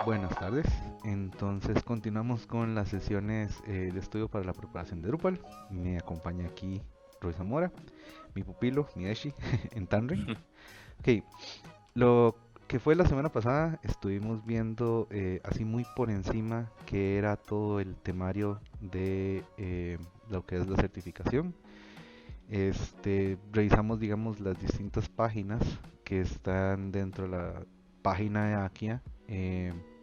Buenas tardes. Entonces continuamos con las sesiones de estudio para la preparación de Drupal. Me acompaña aquí Roy Zamora, mi pupilo, mi Eshi, en Tanring. Ok, lo que fue la semana pasada estuvimos viendo así muy por encima que era todo el temario de lo que es la certificación. Revisamos, digamos, las distintas páginas que están dentro de la página de Akia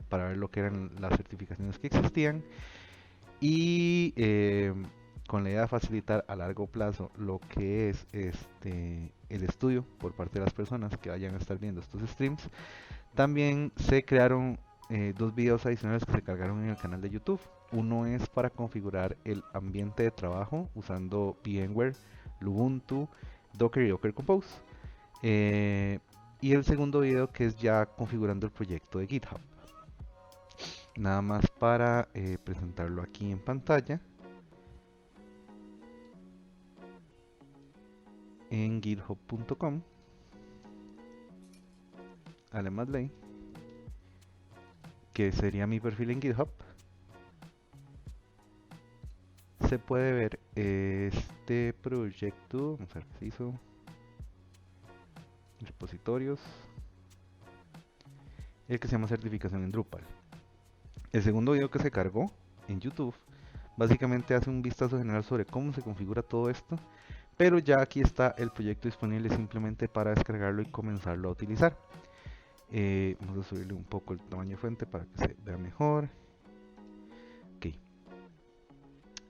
para ver lo que eran las certificaciones que existían y con la idea de facilitar a largo plazo lo que es el estudio por parte de las personas que vayan a estar viendo estos streams. También se crearon dos videos adicionales que se cargaron en el canal de YouTube. Uno es para configurar el ambiente de trabajo usando VMware, Ubuntu, Docker y Docker Compose. Eh, y el segundo video que es ya configurando el proyecto de GitHub. Nada más para presentarlo aquí en pantalla. En github.com, Alemadley, que sería mi perfil en GitHub, se puede ver este proyecto. Vamos a ver qué se hizo. Repositorios. El que se llama certificación en Drupal. El segundo video que se cargó en YouTube básicamente hace un vistazo general sobre cómo se configura todo esto, pero ya aquí está el proyecto disponible simplemente para descargarlo y comenzarlo a utilizar. Vamos a subirle un poco el tamaño de fuente para que se vea mejor. Ok.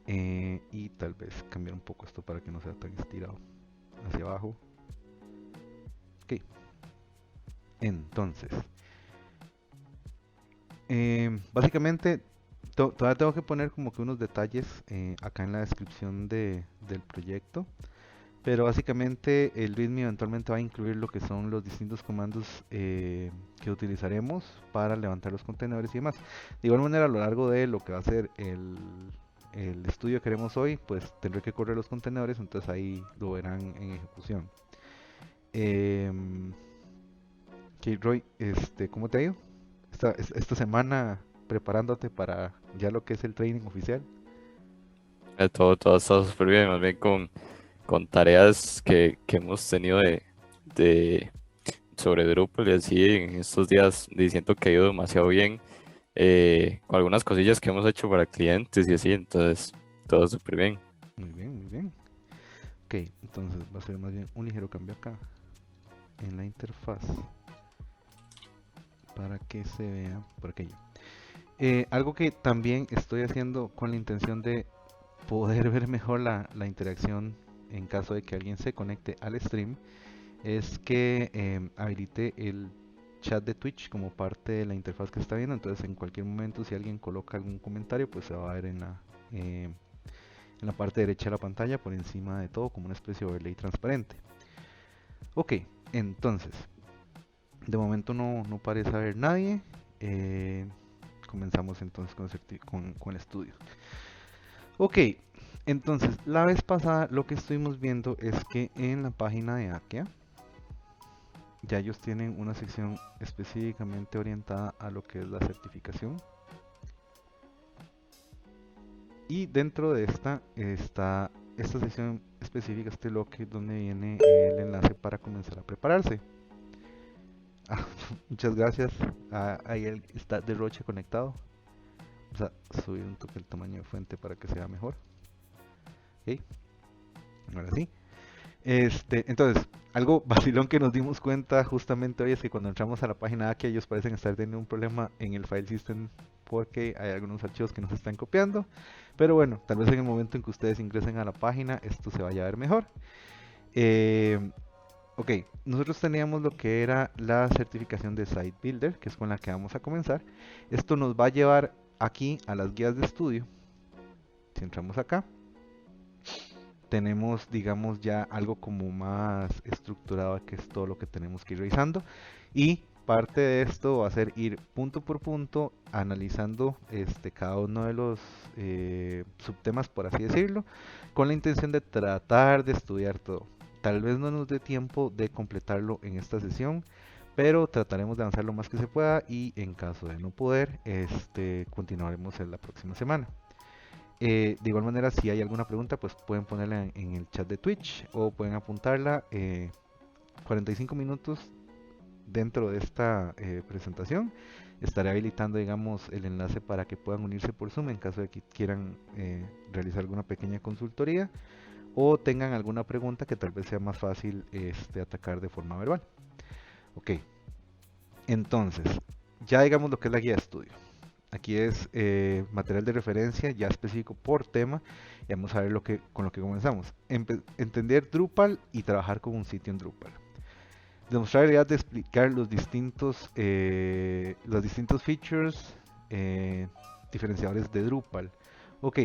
Y tal vez cambiar un poco esto para que no sea tan estirado hacia abajo. Ok. Entonces, básicamente todavía tengo que poner como que unos detalles acá en la descripción del proyecto. Pero básicamente el README eventualmente va a incluir lo que son los distintos comandos que utilizaremos para levantar los contenedores y demás. De igual manera, a lo largo de lo que va a ser el estudio que haremos hoy, pues tendré que correr los contenedores, entonces ahí lo verán en ejecución. Roy, ¿cómo te ha ido? Esta semana preparándote para ya lo que es el training oficial. Todo está súper bien, más bien con tareas que hemos tenido de sobre Drupal y así en estos días diciendo que ha ido demasiado bien, con algunas cosillas que hemos hecho para clientes y así, entonces todo súper bien. Muy bien, muy bien. Ok, entonces va a ser más bien un ligero cambio acá en la interfaz para que se vea por aquello. Algo que también estoy haciendo con la intención de poder ver mejor la interacción en caso de que alguien se conecte al stream es que habilité el chat de Twitch como parte de la interfaz que está viendo. Entonces en cualquier momento si alguien coloca algún comentario pues se va a ver en la parte derecha de la pantalla por encima de todo como una especie de overlay transparente. Ok, entonces de momento no parece haber nadie. Eh, Comenzamos entonces con el estudio. Ok, entonces la vez pasada lo que estuvimos viendo es que en la página de Akia ya ellos tienen una sección específicamente orientada a lo que es la certificación. Y dentro de esta está esta sección específica, este bloque donde viene el enlace para comenzar a prepararse. Ah, muchas gracias. Ahí está Derroche conectado. Vamos a subir un toque el tamaño de fuente para que sea mejor. Ok, ahora sí. Entonces, algo vacilón que nos dimos cuenta justamente hoy es que cuando entramos a la página aquí ellos parecen estar teniendo un problema en el file system porque hay algunos archivos que no se están copiando. Pero bueno, tal vez en el momento en que ustedes ingresen a la página esto se vaya a ver mejor. Eh, ok, nosotros teníamos lo que era la certificación de Site Builder, que es con la que vamos a comenzar. Esto nos va a llevar aquí a las guías de estudio. Si entramos acá, tenemos, digamos, ya algo como más estructurado, que es todo lo que tenemos que ir revisando. Y parte de esto va a ser ir punto por punto analizando cada uno de los subtemas, por así decirlo, con la intención de tratar de estudiar todo. Tal vez no nos dé tiempo de completarlo en esta sesión, pero trataremos de avanzar lo más que se pueda y en caso de no poder, continuaremos en la próxima semana. De igual manera, si hay alguna pregunta, pues pueden ponerla en el chat de Twitch o pueden apuntarla. 45 minutos dentro de esta presentación. Estaré habilitando, digamos, el enlace para que puedan unirse por Zoom en caso de que quieran realizar alguna pequeña consultoría o tengan alguna pregunta que tal vez sea más fácil atacar de forma verbal. Ok, entonces, ya digamos lo que es la guía de estudio. Aquí es material de referencia ya específico por tema y vamos a ver con lo que comenzamos. Entender Drupal y trabajar con un sitio en Drupal. Demostrar la idea de explicar los distintos features diferenciadores de Drupal. Ok,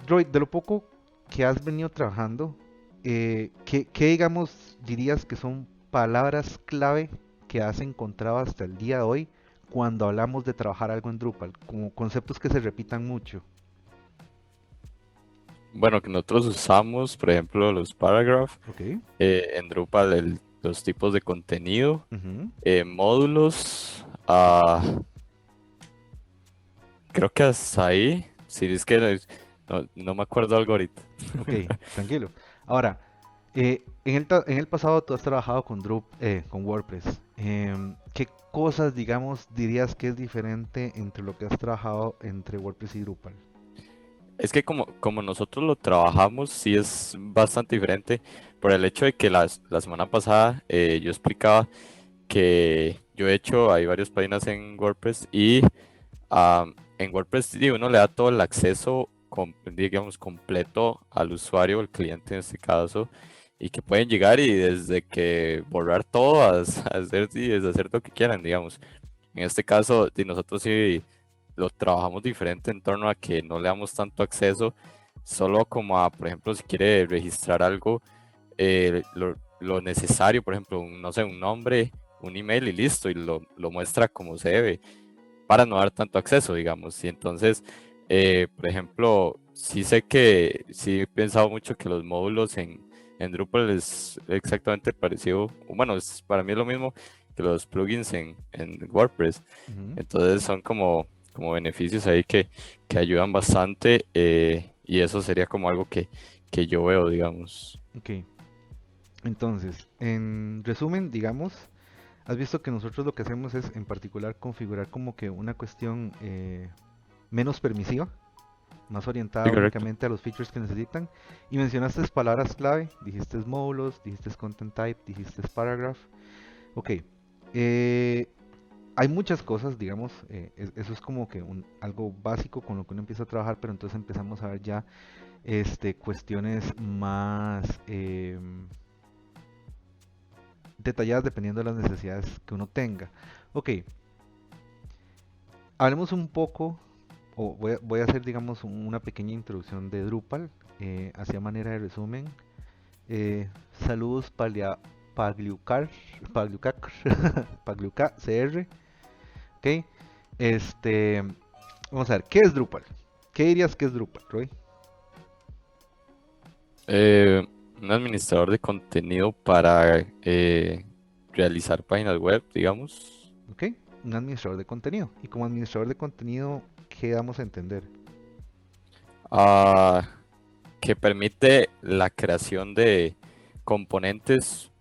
Droid, de lo poco que has venido trabajando, ¿qué, digamos dirías que son palabras clave que has encontrado hasta el día de hoy cuando hablamos de trabajar algo en Drupal? Como conceptos que se repitan mucho. Bueno, que nosotros usamos, por ejemplo, los paragraphs, Ok. en Drupal, los tipos de contenido, Ujú. módulos, creo que hasta ahí, si es que no me acuerdo algo ahorita. Ok, tranquilo. Ahora, en el pasado tú has trabajado con WordPress. ¿Qué cosas, digamos, dirías que es diferente entre lo que has trabajado entre WordPress y Drupal? Es que como nosotros lo trabajamos, sí es bastante diferente por el hecho de que la semana pasada yo explicaba que yo he hecho, hay varias páginas en WordPress y en WordPress sí, uno le da todo el acceso, digamos, completo al usuario, al cliente en este caso, y que pueden llegar y desde que borrar todo a hacer y deshacer lo que quieran, digamos. En este caso, nosotros sí lo trabajamos diferente en torno a que no le damos tanto acceso, solo como a, por ejemplo, si quiere registrar algo, lo necesario, por ejemplo, no sé, un nombre, un email y listo, y lo muestra como se debe para no dar tanto acceso, digamos. Y entonces, por ejemplo, sí sé que, sí he pensado mucho que los módulos en Drupal es exactamente parecido, bueno, para mí es lo mismo que los plugins en WordPress. Ujú. Entonces son como beneficios ahí que ayudan bastante, y eso sería como algo que yo veo, digamos. Ok, entonces, en resumen, digamos, has visto que nosotros lo que hacemos es en particular configurar como que una cuestión menos permisiva, más Sí, orientada correcto. únicamente a los features que necesitan. Y mencionaste palabras clave, dijiste módulos, dijiste content type, dijiste paragraph. Ok, eh, hay muchas cosas, digamos, eso es como que algo básico con lo que uno empieza a trabajar, pero entonces empezamos a ver ya cuestiones más detalladas dependiendo de las necesidades que uno tenga. Ok, hablemos un poco, o voy a hacer, digamos, una pequeña introducción de Drupal, hacia manera de resumen. Saludos Pagliucar, Pagliucac, Pagliuca CR. Ok, este, vamos a ver, ¿qué es Drupal? ¿Qué dirías que es Drupal, Roy? Eh, un administrador de contenido para realizar páginas web, digamos. Ok, un administrador de contenido. Y como administrador de contenido, ¿qué damos a entender? ah, que permite la creación de componentes,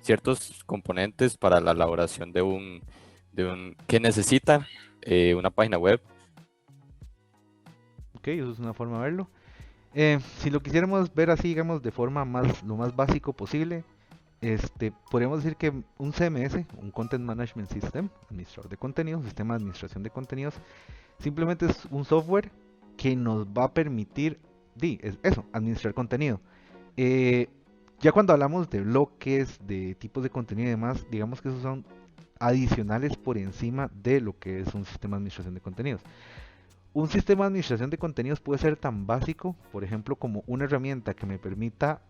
ciertos componentes para la elaboración de un que necesita una página web. Ok, eso es una forma de verlo. Si lo quisiéramos ver así, digamos, de forma lo más básico posible, podríamos decir que un CMS, un Content Management System, administrador de contenidos, sistema de administración de contenidos, simplemente es un software que nos va a permitir, es eso, administrar contenido. Eh, ya cuando hablamos de bloques, de tipos de contenido y demás, digamos que esos son adicionales por encima de lo que es un sistema de administración de contenidos. Un sistema de administración de contenidos puede ser tan básico, por ejemplo, como una herramienta que me permita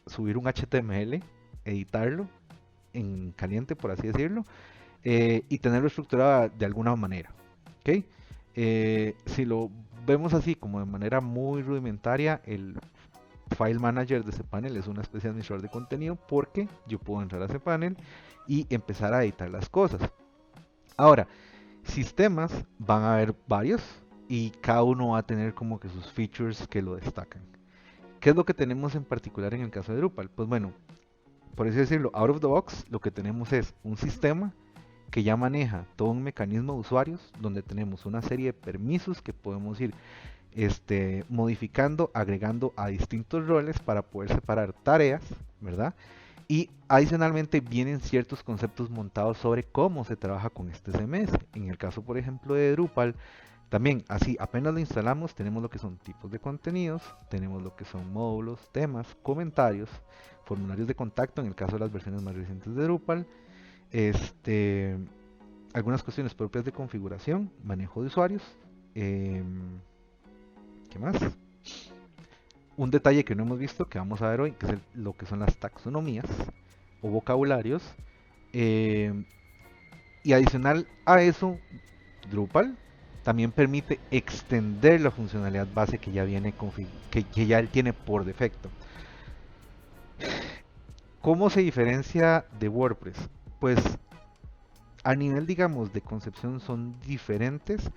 subir un HTML, editarlo en caliente, por así decirlo, y tenerlo estructurado de alguna manera. ¿Ok? Si lo vemos así, como de manera muy rudimentaria, el file manager de cPanel es una especie de administrador de contenido porque yo puedo entrar a cPanel y empezar a editar las cosas. Ahora, sistemas van a haber varios y cada uno va a tener como que sus features que lo destacan. ¿Qué es lo que tenemos en particular en el caso de Drupal? Pues bueno, por así decirlo, out of the box, lo que tenemos es un sistema que ya maneja todo un mecanismo de usuarios donde tenemos una serie de permisos que podemos ir modificando, agregando a distintos roles para poder separar tareas, ¿verdad? Y adicionalmente vienen ciertos conceptos montados sobre cómo se trabaja con este CMS. En el caso, por ejemplo, de Drupal, también así apenas lo instalamos, tenemos lo que son tipos de contenidos, tenemos lo que son módulos, temas, comentarios, formularios de contacto en el caso de las versiones más recientes de Drupal, algunas cuestiones propias de configuración, manejo de usuarios, ¿qué más? Un detalle que no hemos visto, que vamos a ver hoy, que es lo que son las taxonomías o vocabularios. Y adicional a eso, Drupal también permite extender la funcionalidad base que ya viene que ya él tiene por defecto. ¿Cómo se diferencia de WordPress? Pues a nivel, digamos, de concepción son diferentes,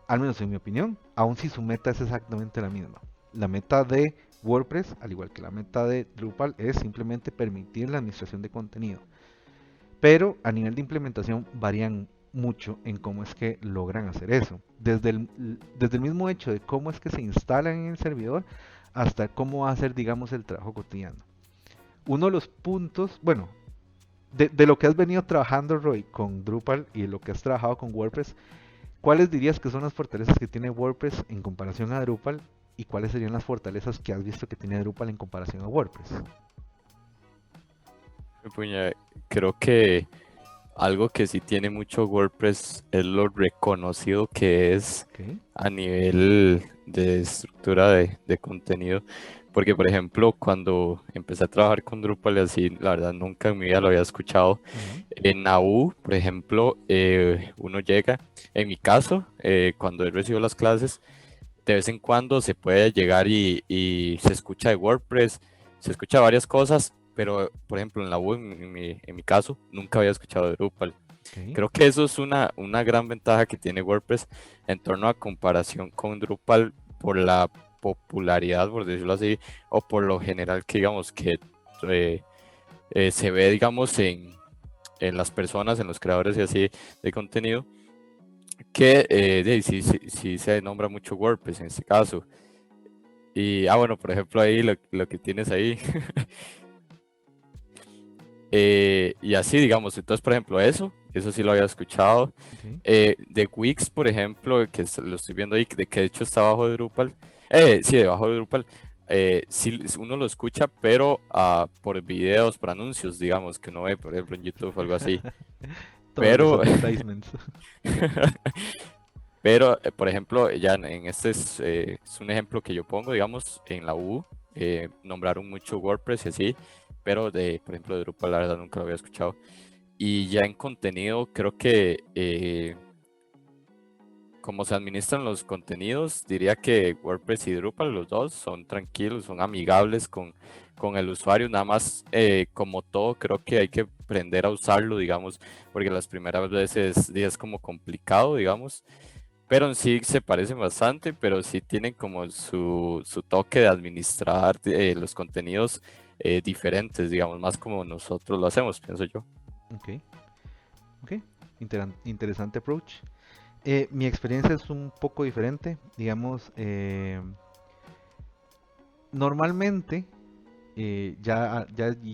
al menos en mi opinión, aun si su meta es exactamente la misma. La meta de WordPress, al igual que la meta de Drupal, es simplemente permitir la administración de contenido. Pero a nivel de implementación varían mucho en cómo es que logran hacer eso. Desde el mismo hecho de cómo es que se instalan en el servidor hasta cómo va a ser, digamos, el trabajo cotidiano. Uno de los puntos, bueno, de lo que has venido trabajando, Roy, con Drupal y lo que has trabajado con WordPress, ¿cuáles dirías que son las fortalezas que tiene WordPress en comparación a Drupal? ¿Y cuáles serían las fortalezas que has visto que tiene Drupal en comparación a WordPress? Puña, creo que algo que sí tiene mucho WordPress es lo reconocido que es Okay. a nivel de estructura de contenido. Porque, por ejemplo, cuando empecé a trabajar con Drupal y así, la verdad nunca en mi vida lo había escuchado. Uh-huh. En AU, por ejemplo, uno llega, en mi caso, cuando he recibido las clases, de vez en cuando se puede llegar y se escucha de WordPress, se escucha varias cosas, pero por ejemplo en la U, en mi caso, nunca había escuchado de Drupal. Okay. Creo que eso es una gran ventaja que tiene WordPress en torno a comparación con Drupal por la popularidad, por decirlo así, o por lo general que digamos que se ve, digamos, en las personas, en los creadores y así de contenido, que sí se nombra mucho WordPress en este caso. Y, bueno, por ejemplo, ahí lo que tienes ahí. Y así, digamos, entonces, por ejemplo, eso sí lo había escuchado. Okay. De Wix, por ejemplo, que lo estoy viendo ahí, que de hecho está bajo de Drupal. Sí, debajo de Drupal. Sí, uno lo escucha, pero por videos, por anuncios, digamos, que uno ve, por ejemplo, en YouTube o algo así. Todos los Pero, advertisements. pero por ejemplo, ya en este es un ejemplo que yo pongo, digamos, en la U, nombraron mucho WordPress y así, pero por ejemplo, de Drupal, la verdad nunca lo había escuchado. Y ya en contenido, creo que como se administran los contenidos, diría que WordPress y Drupal, los dos, son tranquilos, son amigables con el usuario. Nada más, como todo, creo que hay que aprender a usarlo, digamos, porque las primeras veces es como complicado, digamos. Pero en sí se parecen bastante, pero sí tienen como su toque de administrar los contenidos diferentes, digamos, más como nosotros lo hacemos, pienso yo. Ok, ok. Interesante approach. Mi experiencia es un poco diferente. Digamos, normalmente, y ya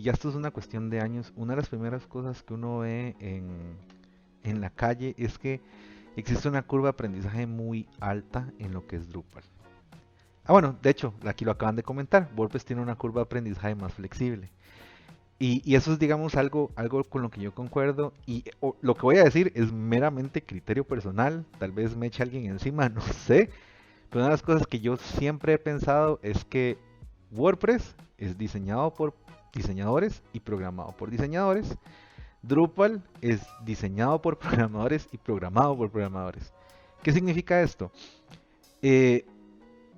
esto es una cuestión de años, una de las primeras cosas que uno ve en la calle es que existe una curva de aprendizaje muy alta en lo que es Drupal. Bueno, de hecho, aquí lo acaban de comentar, WordPress tiene una curva de aprendizaje más flexible. Y eso es, digamos, algo con lo que yo concuerdo. Y lo que voy a decir es meramente criterio personal. Tal vez me eche alguien encima, no sé. Pero una de las cosas que yo siempre he pensado es que WordPress es diseñado por diseñadores y programado por diseñadores. Drupal es diseñado por programadores y programado por programadores. ¿Qué significa esto? Y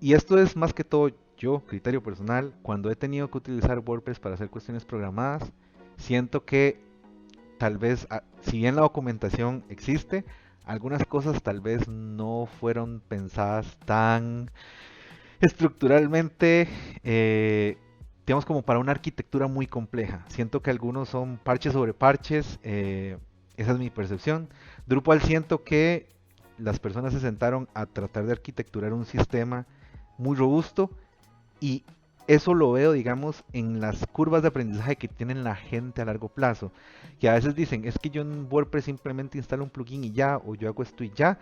esto es más que todo yo, criterio personal, cuando he tenido que utilizar WordPress para hacer cuestiones programadas, siento que tal vez, si bien la documentación existe, algunas cosas tal vez no fueron pensadas tan estructuralmente, digamos, como para una arquitectura muy compleja. Siento que algunos son parches sobre parches, esa es mi percepción. Drupal siento que las personas se sentaron a tratar de arquitecturar un sistema muy robusto y eso lo veo, digamos, en las curvas de aprendizaje que tienen la gente a largo plazo. Que a veces dicen, es que yo en WordPress simplemente instalo un plugin y ya, o yo hago esto y ya,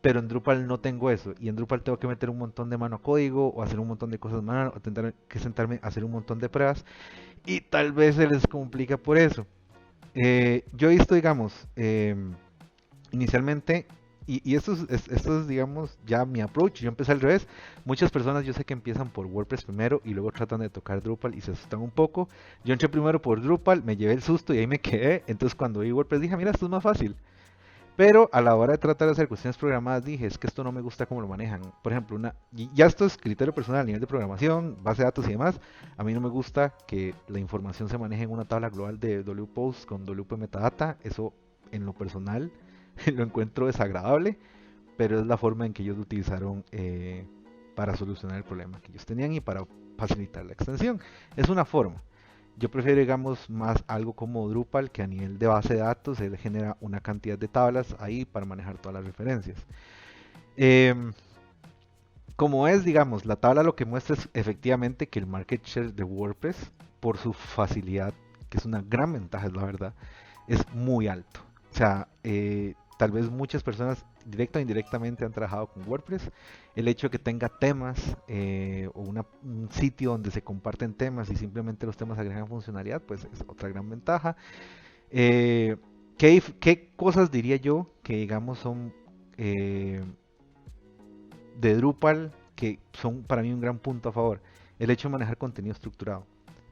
pero en Drupal no tengo eso. Y en Drupal tengo que meter un montón de mano a código, o hacer un montón de cosas manual, o tener que sentarme a hacer un montón de pruebas. Y tal vez se les complica por eso. Yo he visto, digamos, inicialmente, y esto es, digamos, ya mi approach. Yo empecé al revés. Muchas personas yo sé que empiezan por WordPress primero y luego tratan de tocar Drupal y se asustan un poco. Yo entré primero por Drupal, me llevé el susto y ahí me quedé. Entonces cuando vi WordPress dije, mira, esto es más fácil. Pero a la hora de tratar de hacer cuestiones programadas dije, es que esto no me gusta cómo lo manejan. Por ejemplo, y ya esto es criterio personal a nivel de programación, base de datos y demás. A mí no me gusta que la información se maneje en una tabla global de WPost con WP metadata. Eso en lo personal lo encuentro desagradable, pero es la forma en que ellos lo utilizaron para solucionar el problema que ellos tenían y para facilitar la extensión. Es una forma. Yo prefiero, digamos, más algo como Drupal, que a nivel de base de datos él genera una cantidad de tablas ahí para manejar todas las referencias. Em, Como es, digamos, la tabla lo que muestra es efectivamente que el market share de WordPress, por su facilidad, que es una gran ventaja, es la verdad, es muy alto. O sea, tal vez muchas personas directa o indirectamente han trabajado con WordPress. El hecho de que tenga temas o un sitio donde se comparten temas y simplemente los temas agregan funcionalidad, pues es otra gran ventaja. Eh, ¿Qué cosas diría yo que digamos son de Drupal que son para mí un gran punto a favor? El hecho de manejar contenido estructurado.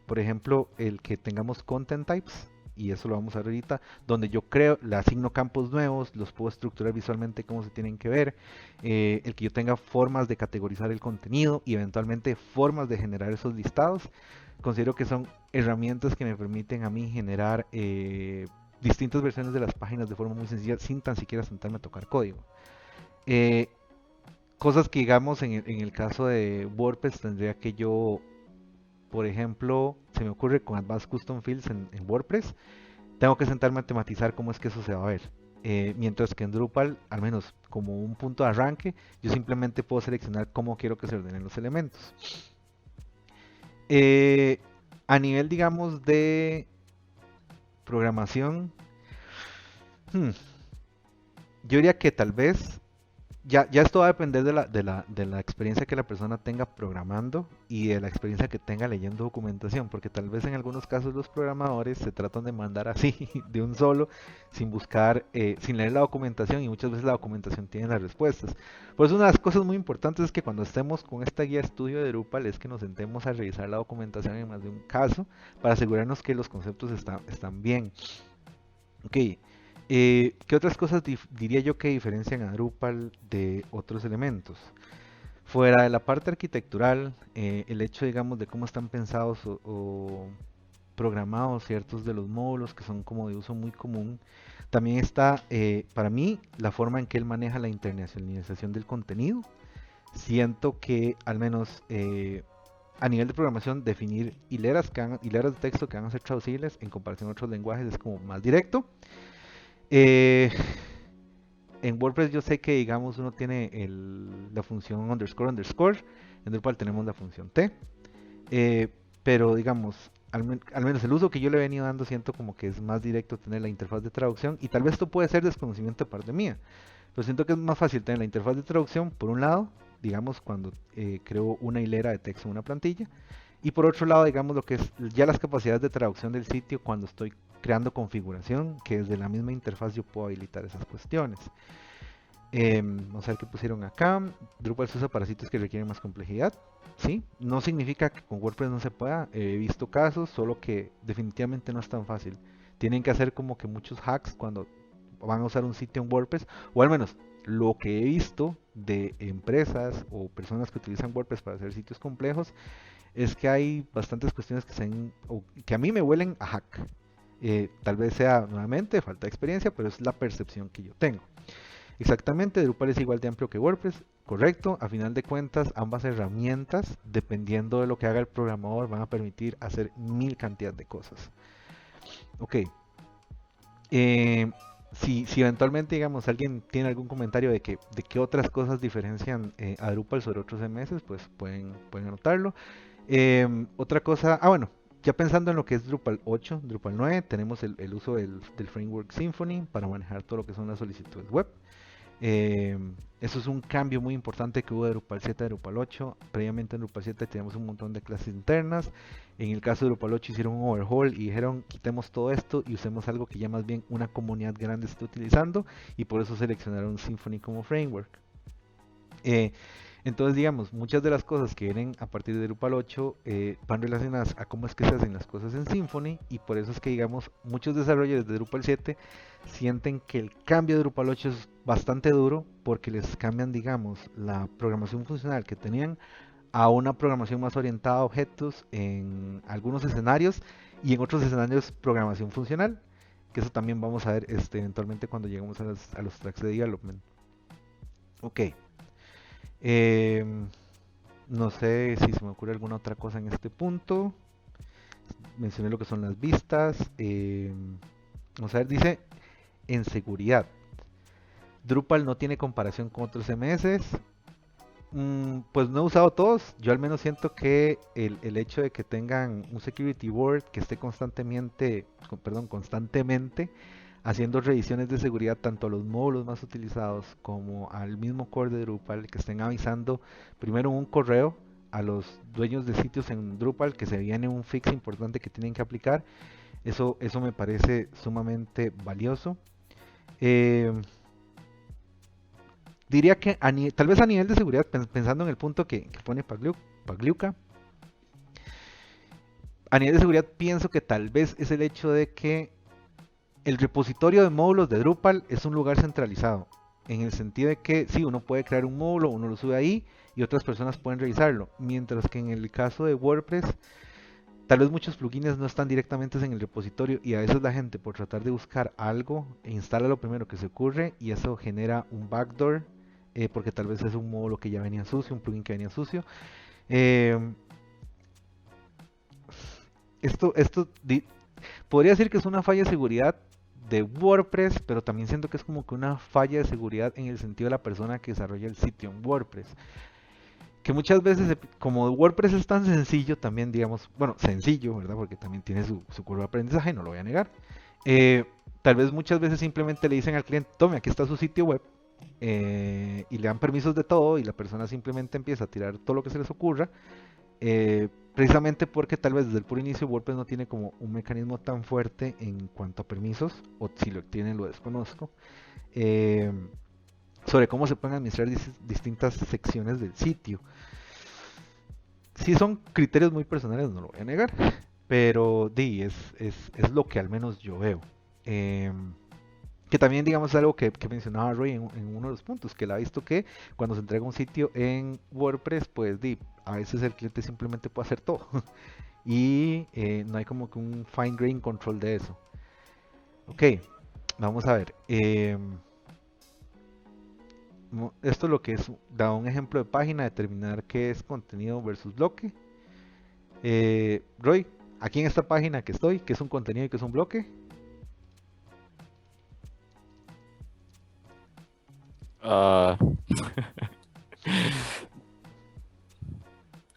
Por ejemplo, el que tengamos content types, y eso lo vamos a ver ahorita, donde yo creo, le asigno campos nuevos, los puedo estructurar visualmente cómo se tienen que ver, el que yo tenga formas de categorizar el contenido y eventualmente formas de generar esos listados, considero que son herramientas que me permiten a mí generar distintas versiones de las páginas de forma muy sencilla sin tan siquiera sentarme a tocar código. Eh, Cosas que digamos en el caso de WordPress tendría que yo, por ejemplo, se me ocurre con Advanced Custom Fields en WordPress, tengo que sentarme a tematizar cómo es que eso se va a ver. Mientras que en Drupal, al menos como un punto de arranque, yo simplemente puedo seleccionar cómo quiero que se ordenen los elementos. Eh, a nivel, digamos, de programación, hmm, yo diría que tal vez ya esto va a depender de la experiencia que la persona tenga programando y de la experiencia que tenga leyendo documentación, porque tal vez en algunos casos los programadores se tratan de mandar así de un solo, sin buscar, sin leer la documentación, y muchas veces la documentación tiene las respuestas. Por eso una de las cosas muy importantes es que cuando estemos con esta guía de estudio de Drupal es que nos sentemos a revisar la documentación en más de un caso para asegurarnos que los conceptos están bien. Ok, ¿qué otras cosas diría yo que diferencian a Drupal de otros elementos? Fuera de la parte arquitectural, el hecho, digamos, de cómo están pensados o programados ciertos de los módulos que son como de uso muy común, también está, para mí, la forma en que él maneja la internacionalización del contenido. Siento que, al menos a nivel de programación, definir hileras de texto que van a ser traducibles en comparación a otros lenguajes es como más directo. Eh, en WordPress yo sé que, digamos, uno tiene la función underscore underscore. En Drupal tenemos la función T. eh, pero, digamos, al menos el uso que yo le he venido dando siento como que es más directo tener la interfaz de traducción. Y tal vez esto puede ser desconocimiento de parte mía. Pero siento que es más fácil tener la interfaz de traducción por un lado, digamos, cuando creo una hilera de texto en una plantilla. Y por otro lado, digamos, lo que es ya las capacidades de traducción del sitio cuando estoy creando configuración, que desde la misma interfaz yo puedo habilitar esas cuestiones. Vamos a ver qué pusieron acá. Drupal se usa para sitios que requieren más complejidad. Sí, no significa que con WordPress no se pueda. He visto casos, solo que definitivamente no es tan fácil. Tienen que hacer como que muchos hacks cuando van a usar un sitio en WordPress, o al menos lo que he visto de empresas o personas que utilizan WordPress para hacer sitios complejos es que hay bastantes cuestiones o que a mí me huelen a hack. Tal vez sea nuevamente falta de experiencia, pero es la percepción que yo tengo. Exactamente, Drupal es igual de amplio que WordPress, correcto. A final de cuentas, ambas herramientas, dependiendo de lo que haga el programador, van a permitir hacer mil cantidad de cosas. Ok. Si eventualmente, digamos, alguien tiene algún comentario de qué otras cosas diferencian a Drupal sobre otros CMS, pues pueden anotarlo. Otra cosa, bueno, ya pensando en lo que es Drupal 8, Drupal 9, tenemos el uso del framework Symfony para manejar todo lo que son las solicitudes web. Eso es un cambio muy importante que hubo de Drupal 7 a Drupal 8. Previamente en Drupal 7 teníamos un montón de clases internas. En el caso de Drupal 8 hicieron un overhaul y dijeron quitemos todo esto y usemos algo que ya más bien una comunidad grande está utilizando, y por eso seleccionaron Symfony como framework. Entonces, digamos, muchas de las cosas que vienen a partir de Drupal 8 van relacionadas a cómo es que se hacen las cosas en Symfony, y por eso es que, digamos, muchos desarrolladores de Drupal 7 sienten que el cambio de Drupal 8 es bastante duro porque les cambian, digamos, la programación funcional que tenían a una programación más orientada a objetos en algunos escenarios, y en otros escenarios programación funcional, que eso también vamos a ver eventualmente cuando lleguemos a los tracks de development. Ok. Em, no sé si se me ocurre alguna otra cosa en este punto. Mencioné lo que son las vistas. Vamos a ver, dice en seguridad. Drupal no tiene comparación con otros CMS. Pues no he usado todos. Yo al menos siento que el hecho de que tengan un security board que esté constantemente haciendo revisiones de seguridad tanto a los módulos más utilizados como al mismo core de Drupal, que estén avisando primero un correo a los dueños de sitios en Drupal que se viene un fix importante que tienen que aplicar. Eso me parece sumamente valioso. Eh, Diría que tal vez a nivel de seguridad, pensando en el punto que pone Pagliuca, a nivel de seguridad pienso que tal vez es el hecho de que el repositorio de módulos de Drupal es un lugar centralizado, en el sentido de que sí, uno puede crear un módulo, uno lo sube ahí y otras personas pueden revisarlo, mientras que en el caso de WordPress, tal vez muchos plugins no están directamente en el repositorio, y a veces la gente, por tratar de buscar algo, instala lo primero que se ocurre y eso genera un backdoor, porque tal vez es un módulo que ya venía sucio, un plugin que venía sucio. Eh, esto podría decir que es una falla de seguridad de WordPress, pero también siento que es como que una falla de seguridad en el sentido de la persona que desarrolla el sitio en WordPress. Que muchas veces, como WordPress es tan sencillo, también digamos, bueno, sencillo, ¿verdad? Porque también tiene su curva de aprendizaje, no lo voy a negar. Tal vez muchas veces simplemente le dicen al cliente, tome, aquí está su sitio web, y le dan permisos de todo, y la persona simplemente empieza a tirar todo lo que se les ocurra, precisamente porque tal vez desde el puro inicio WordPress no tiene como un mecanismo tan fuerte en cuanto a permisos, o si lo tiene lo desconozco, sobre cómo se pueden administrar distintas secciones del sitio. Si son criterios muy personales, no lo voy a negar, pero es lo que al menos yo veo. Que también, digamos, es algo que mencionaba Roy en uno de los puntos, que él ha visto que cuando se entrega un sitio en WordPress, pues a veces el cliente simplemente puede hacer todo y no hay como que un fine grain control de eso. Ok, vamos a ver. Esto es lo que es, da un ejemplo de página, determinar qué es contenido versus bloque. Roy, aquí en esta página que estoy, ¿qué es un contenido y qué es un bloque? Ah,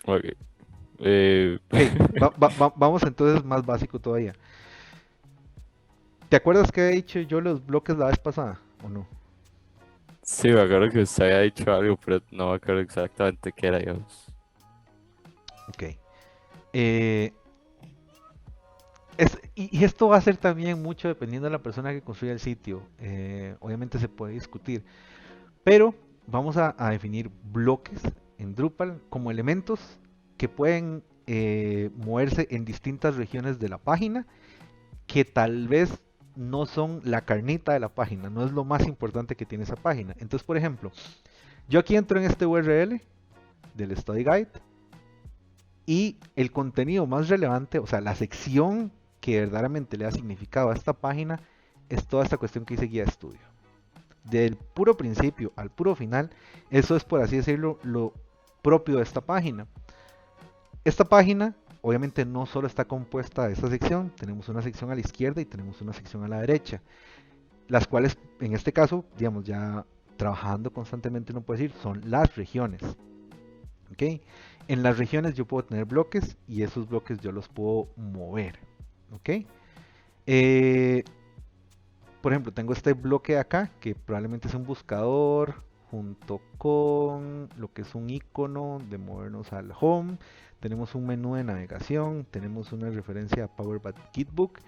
ok. Ok, vamos entonces más básico todavía. ¿Te acuerdas que he dicho yo los bloques la vez pasada o no? Sí, me acuerdo que usted había dicho algo, pero no me acuerdo exactamente qué era, digamos. Ok. Eh, y esto va a ser también mucho dependiendo de la persona que construya el sitio. Obviamente se puede discutir. Pero vamos a definir bloques en Drupal como elementos que pueden moverse en distintas regiones de la página, que tal vez no son la carnita de la página, no es lo más importante que tiene esa página. Entonces, por ejemplo, yo aquí entro en este URL del Study Guide y el contenido más relevante, o sea, la sección que verdaderamente le da significado a esta página es toda esta cuestión que dice guía de estudio. Del puro principio al puro final, eso es, por así decirlo, lo propio de esta página. Esta página obviamente no solo está compuesta de esta sección, tenemos una sección a la izquierda y tenemos una sección a la derecha, las cuales en este caso, digamos, ya trabajando constantemente uno puede decir, son las regiones. ¿Ok? En las regiones yo puedo tener bloques y esos bloques yo los puedo mover. ¿Ok? Eh, por ejemplo, tengo este bloque de acá que probablemente es un buscador junto con lo que es un icono de movernos al home. Tenemos un menú de navegación, tenemos una referencia a PowerBat Kitbook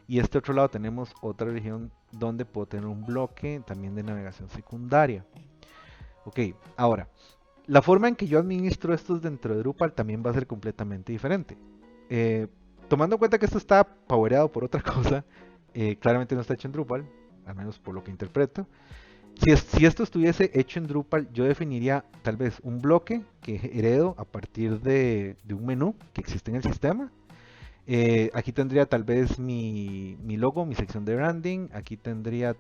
y este otro lado tenemos otra región donde puedo tener un bloque también de navegación secundaria. Ok, ahora, la forma en que yo administro estos dentro de Drupal también va a ser completamente diferente. Tomando en cuenta que esto está powereado por otra cosa, claramente no está hecho en Drupal, al menos por lo que interpreto. Si esto estuviese hecho en Drupal, yo definiría tal vez un bloque que heredo a partir de un menú que existe en el sistema. Aquí tendría tal vez mi logo, mi sección de branding. Aquí tendría,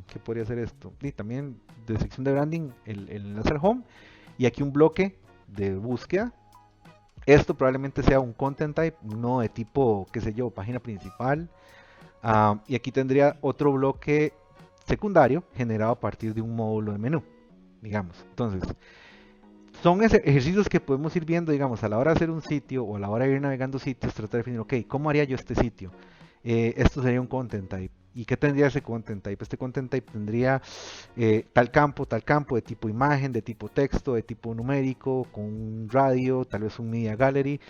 ¿qué podría ser esto? Y también de sección de branding, el enlace al home. Y aquí un bloque de búsqueda. Esto probablemente sea un content type, no de tipo, qué sé yo, página principal. Y aquí tendría otro bloque secundario generado a partir de un módulo de menú, digamos. Entonces, son ejercicios que podemos ir viendo, digamos, a la hora de hacer un sitio o a la hora de ir navegando sitios, tratar de definir, ok, ¿cómo haría yo este sitio? Esto sería un content type. ¿Y qué tendría ese content type? Este content type tendría tal campo de tipo imagen, de tipo texto, de tipo numérico, con un radio, tal vez un media gallery.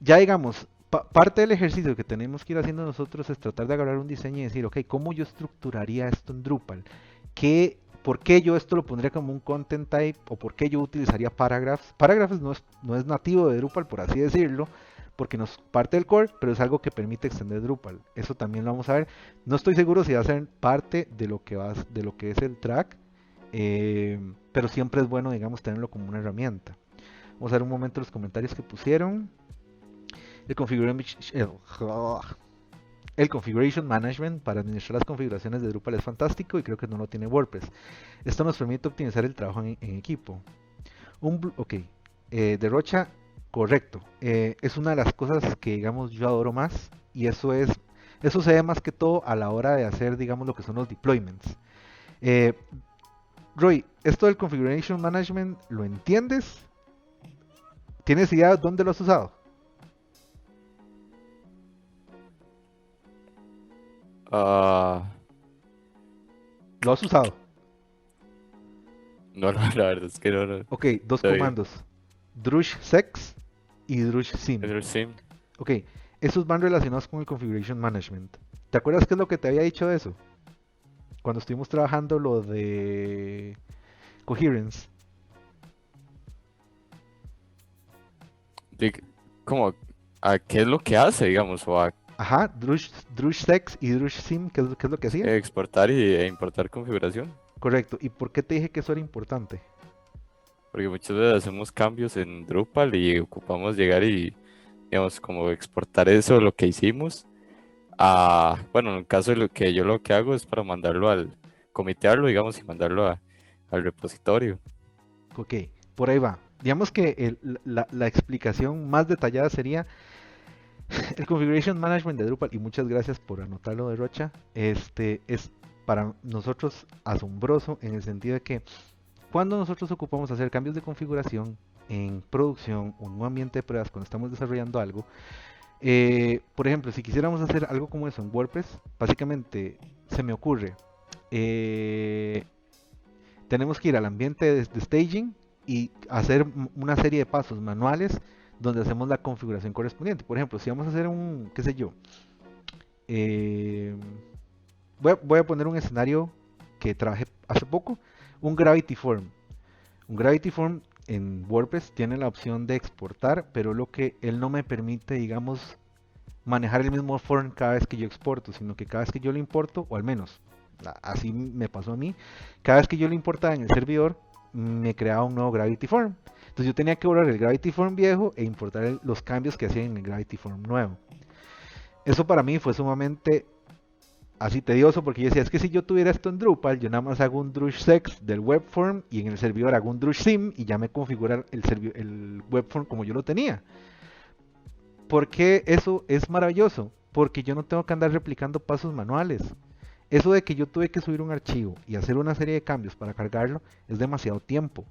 Ya digamos, parte del ejercicio que tenemos que ir haciendo nosotros es tratar de agarrar un diseño y decir, ok, ¿cómo yo estructuraría esto en Drupal? ¿Por qué yo esto lo pondría como un content type? ¿O por qué yo utilizaría paragraphs? Paragraphs no es nativo de Drupal, por así decirlo, porque nos parte del core, pero es algo que permite extender Drupal. Eso también lo vamos a ver. No estoy seguro si va a ser parte de lo que es el track, pero siempre es bueno, digamos, tenerlo como una herramienta. Vamos a ver un momento los comentarios que pusieron. El configuration management para administrar las configuraciones de Drupal es fantástico y creo que no lo tiene WordPress. Esto nos permite optimizar el trabajo en equipo. Ok, de Rocha, correcto. Es una de las cosas que, digamos, yo adoro más y eso se ve más que todo a la hora de hacer, digamos, lo que son los deployments. Roy, esto del configuration management, ¿lo entiendes? ¿Tienes idea de dónde lo has usado? Ah, ¿Lo has usado? no, no, la verdad es que no, no. Ok, dos Estoy. comandos. Drush-sex y drush-sim. Pero sí, Ok, esos van relacionados con el configuration management. ¿Te acuerdas qué es lo que te había dicho de eso? Cuando estuvimos trabajando lo de coherence. sí, como, ¿a qué es lo que hace, digamos? O a Ajá, drush-sex y drush-sim, ¿qué es lo que hacía? exportar e importar configuración. Correcto. ¿Y por qué te dije que eso era importante? Porque muchas veces hacemos cambios en Drupal y ocupamos llegar y, digamos, como exportar eso, lo que hicimos, a, bueno, en el caso de lo que yo lo que hago es para mandarlo comitearlo, digamos, y mandarlo al repositorio. Ok, por ahí va. Digamos que la explicación más detallada sería el configuration management de Drupal, y muchas gracias por anotarlo de Rocha. Es para nosotros asombroso en el sentido de que cuando nosotros ocupamos hacer cambios de configuración en producción o en un ambiente de pruebas, cuando estamos desarrollando algo, por ejemplo, si quisiéramos hacer algo como eso en WordPress, básicamente se me ocurre, eh, tenemos que ir al ambiente de staging y hacer una serie de pasos manuales donde hacemos la configuración correspondiente. Por ejemplo, si vamos a hacer un, qué sé yo, eh, voy a poner un escenario que trabajé hace poco, un Gravity Form. Un Gravity Form en WordPress tiene la opción de exportar, pero lo que él no me permite, digamos, manejar el mismo form cada vez que yo exporto, sino que cada vez que yo lo importo, o al menos así me pasó a mí, cada vez que yo lo importaba en el servidor, me creaba un nuevo Gravity Form. Entonces yo tenía que borrar el Gravity Form viejo e importar los cambios que hacía en el Gravity Form nuevo. Eso para mí fue sumamente así tedioso porque yo decía, es que si yo tuviera esto en Drupal, yo nada más hago un drush sex del webform y en el servidor hago un drush sim y ya me configura el webform como yo lo tenía. ¿Por qué eso es maravilloso? Porque yo no tengo que andar replicando pasos manuales. Eso de que yo tuve que subir un archivo y hacer una serie de cambios para cargarlo es demasiado tiempo.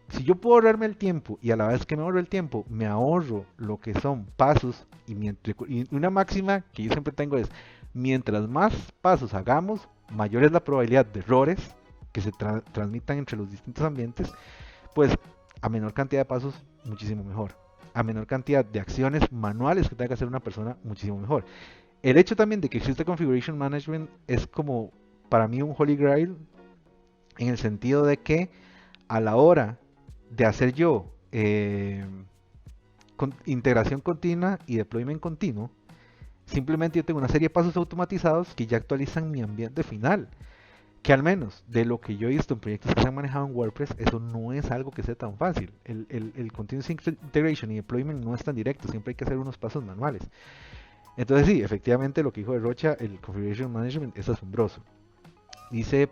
Si yo puedo ahorrarme el tiempo y a la vez que me ahorro el tiempo, me ahorro lo que son pasos y una máxima que yo siempre tengo es, mientras más pasos hagamos, mayor es la probabilidad de errores que se transmitan entre los distintos ambientes, pues a menor cantidad de pasos, muchísimo mejor. A menor cantidad de acciones manuales que tenga que hacer una persona, muchísimo mejor. El hecho también de que existe Configuration Management es como para mí un holy grail en el sentido de que a la hora de hacer yo integración continua y deployment continuo, simplemente yo tengo una serie de pasos automatizados que ya actualizan mi ambiente final. Que al menos de lo que yo he visto en proyectos que se han manejado en WordPress, eso no es algo que sea tan fácil. El Continuous Integration y Deployment no es tan directo, siempre hay que hacer unos pasos manuales. Entonces sí, efectivamente lo que dijo de Rocha, el Configuration Management es asombroso. Dice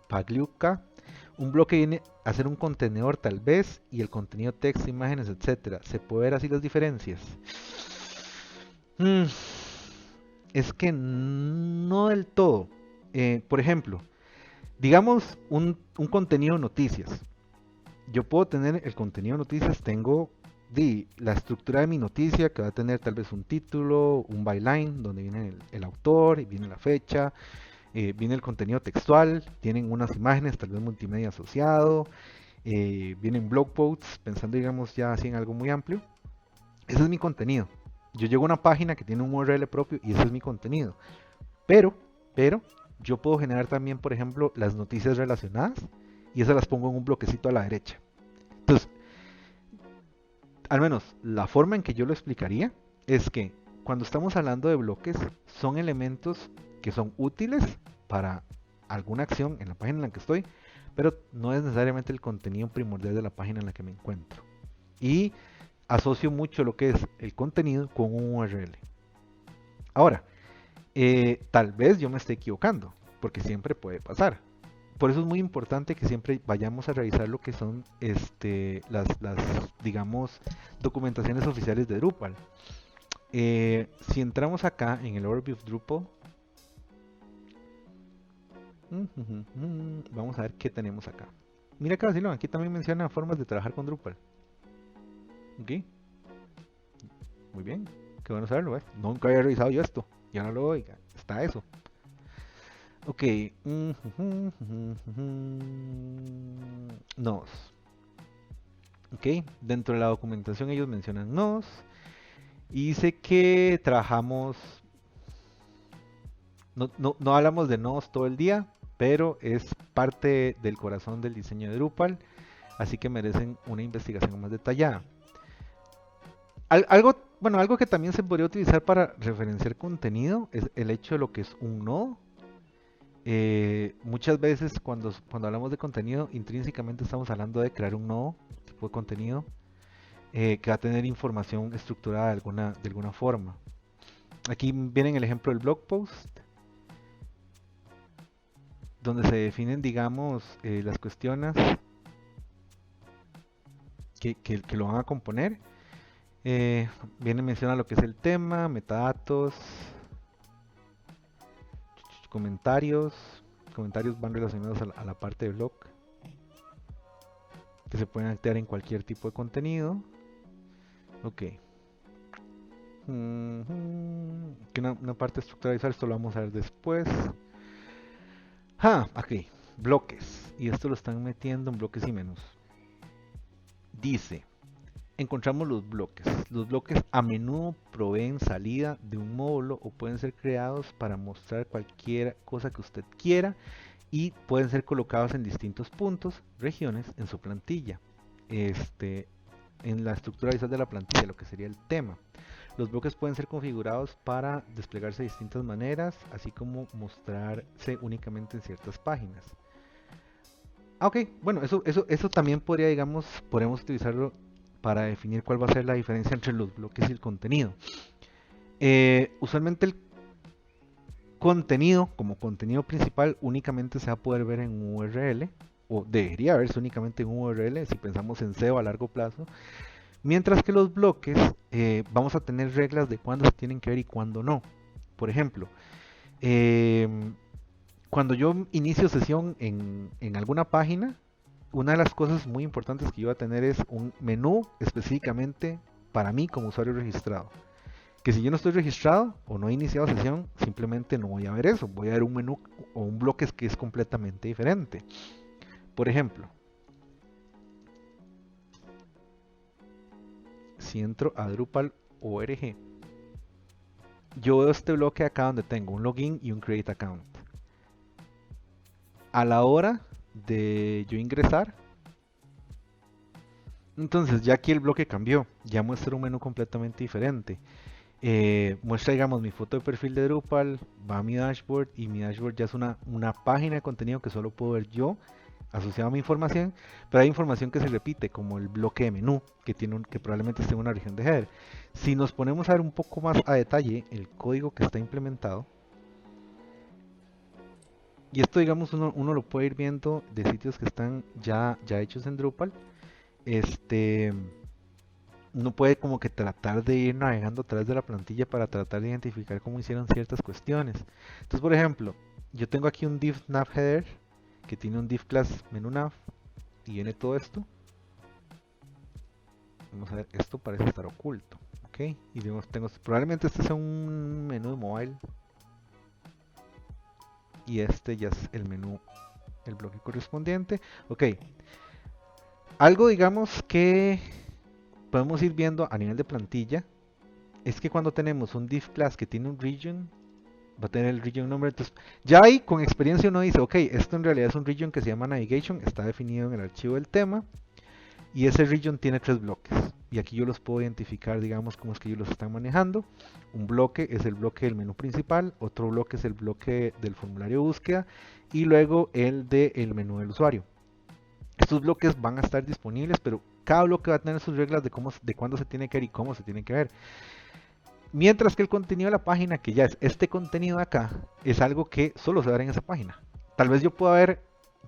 Pagliuca, un bloque viene a ser un contenedor tal vez, y el contenido texto, imágenes, etcétera. ¿Se puede ver así las diferencias? Es que no del todo. Por ejemplo, digamos un contenido noticias. Yo puedo tener el contenido noticias, tengo la estructura de mi noticia que va a tener tal vez un título, un byline donde viene el autor y viene la fecha, viene el contenido textual, tienen unas imágenes, tal vez multimedia asociado, vienen blog posts, pensando digamos ya así en algo muy amplio. Ese es mi contenido. Yo llego a una página que tiene un URL propio y ese es mi contenido. Pero, yo puedo generar también, por ejemplo, las noticias relacionadas y esas las pongo en un bloquecito a la derecha. Entonces, al menos la forma en que yo lo explicaría es que cuando estamos hablando de bloques, son elementos que son útiles para alguna acción en la página en la que estoy, pero no es necesariamente el contenido primordial de la página en la que me encuentro. Y asocio mucho lo que es el contenido con un URL. Ahora, tal vez yo me esté equivocando, porque siempre puede pasar. Por eso es muy importante que siempre vayamos a revisar lo que son las digamos, documentaciones oficiales de Drupal. Si entramos acá en el Overview of Drupal, vamos a ver qué tenemos acá. Mira acá, Silón, aquí también menciona formas de trabajar con Drupal. Ok, muy bien, qué bueno saberlo, ¿eh? Nunca había revisado yo esto, ya no lo oiga, está eso. Ok, nos. Ok, dentro de la documentación ellos mencionan nos y dice que trabajamos, no hablamos de nos todo el día, pero es parte del corazón del diseño de Drupal, así que merecen una investigación más detallada. Algo que también se podría utilizar para referenciar contenido es el hecho de lo que es un nodo. Muchas veces cuando hablamos de contenido, intrínsecamente estamos hablando de crear un nuevo tipo de contenido que va a tener información estructurada de alguna forma. Aquí viene el ejemplo del blog post, donde se definen, digamos, las cuestiones que lo van a componer. Viene menciona lo que es el tema, metadatos, comentarios van relacionados a la parte de blog que se pueden activar en cualquier tipo de contenido. Ok, que una parte estructural visual, esto lo vamos a ver después. Aquí, bloques, y esto lo están metiendo en bloques y menús. Dice, encontramos los bloques. Los bloques a menudo proveen salida de un módulo o pueden ser creados para mostrar cualquier cosa que usted quiera y pueden ser colocados en distintos puntos, regiones en su plantilla. En la estructura visual de la plantilla, lo que sería el tema. Los bloques pueden ser configurados para desplegarse de distintas maneras, así como mostrarse únicamente en ciertas páginas. Ok, bueno, eso también podría, digamos, podemos utilizarlo para definir cuál va a ser la diferencia entre los bloques y el contenido. Usualmente el contenido, como contenido principal, únicamente se va a poder ver en un URL, o debería verse únicamente en un URL si pensamos en SEO a largo plazo, mientras que los bloques vamos a tener reglas de cuándo se tienen que ver y cuándo no. Por ejemplo, cuando yo inicio sesión en alguna página, una de las cosas muy importantes que yo voy a tener es un menú específicamente para mí como usuario registrado. Que si yo no estoy registrado o no he iniciado sesión, simplemente no voy a ver eso. Voy a ver un menú o un bloque que es completamente diferente. Por ejemplo, si entro a Drupal.org, yo veo este bloque acá donde tengo un login y un create account. A la hora de yo ingresar, entonces ya aquí el bloque cambió, ya muestra un menú completamente diferente. Muestra, digamos, mi foto de perfil de Drupal, va a mi dashboard y mi dashboard ya es una página de contenido que solo puedo ver yo asociado a mi información, pero hay información que se repite, como el bloque de menú, que probablemente esté en una región de header. Si nos ponemos a ver un poco más a detalle el código que está implementado, y esto, digamos, uno lo puede ir viendo de sitios que están ya hechos en Drupal, uno puede como que tratar de ir navegando a través de la plantilla para tratar de identificar cómo hicieron ciertas cuestiones. Entonces, por ejemplo, yo tengo aquí un div nav header que tiene un div class menu nav y viene todo esto. Vamos a ver, esto parece estar oculto, ok, y digamos, probablemente este sea un menú de mobile y este ya es el menú, el bloque correspondiente, ok. Algo, digamos, que podemos ir viendo a nivel de plantilla es que cuando tenemos un div class que tiene un region, va a tener el region number. Entonces, ya ahí con experiencia uno dice, ok, esto en realidad es un region que se llama navigation, está definido en el archivo del tema, y ese region tiene 3 bloques. Y aquí yo los puedo identificar, digamos, cómo es que ellos los están manejando. Un bloque es el bloque del menú principal, otro bloque es el bloque del formulario de búsqueda, y luego el del menú del usuario. Estos bloques van a estar disponibles, pero cada bloque va a tener sus reglas de cuándo se tiene que ver y cómo se tiene que ver. Mientras que el contenido de la página, que ya es este contenido de acá, es algo que solo se va a ver en esa página. Tal vez yo pueda ver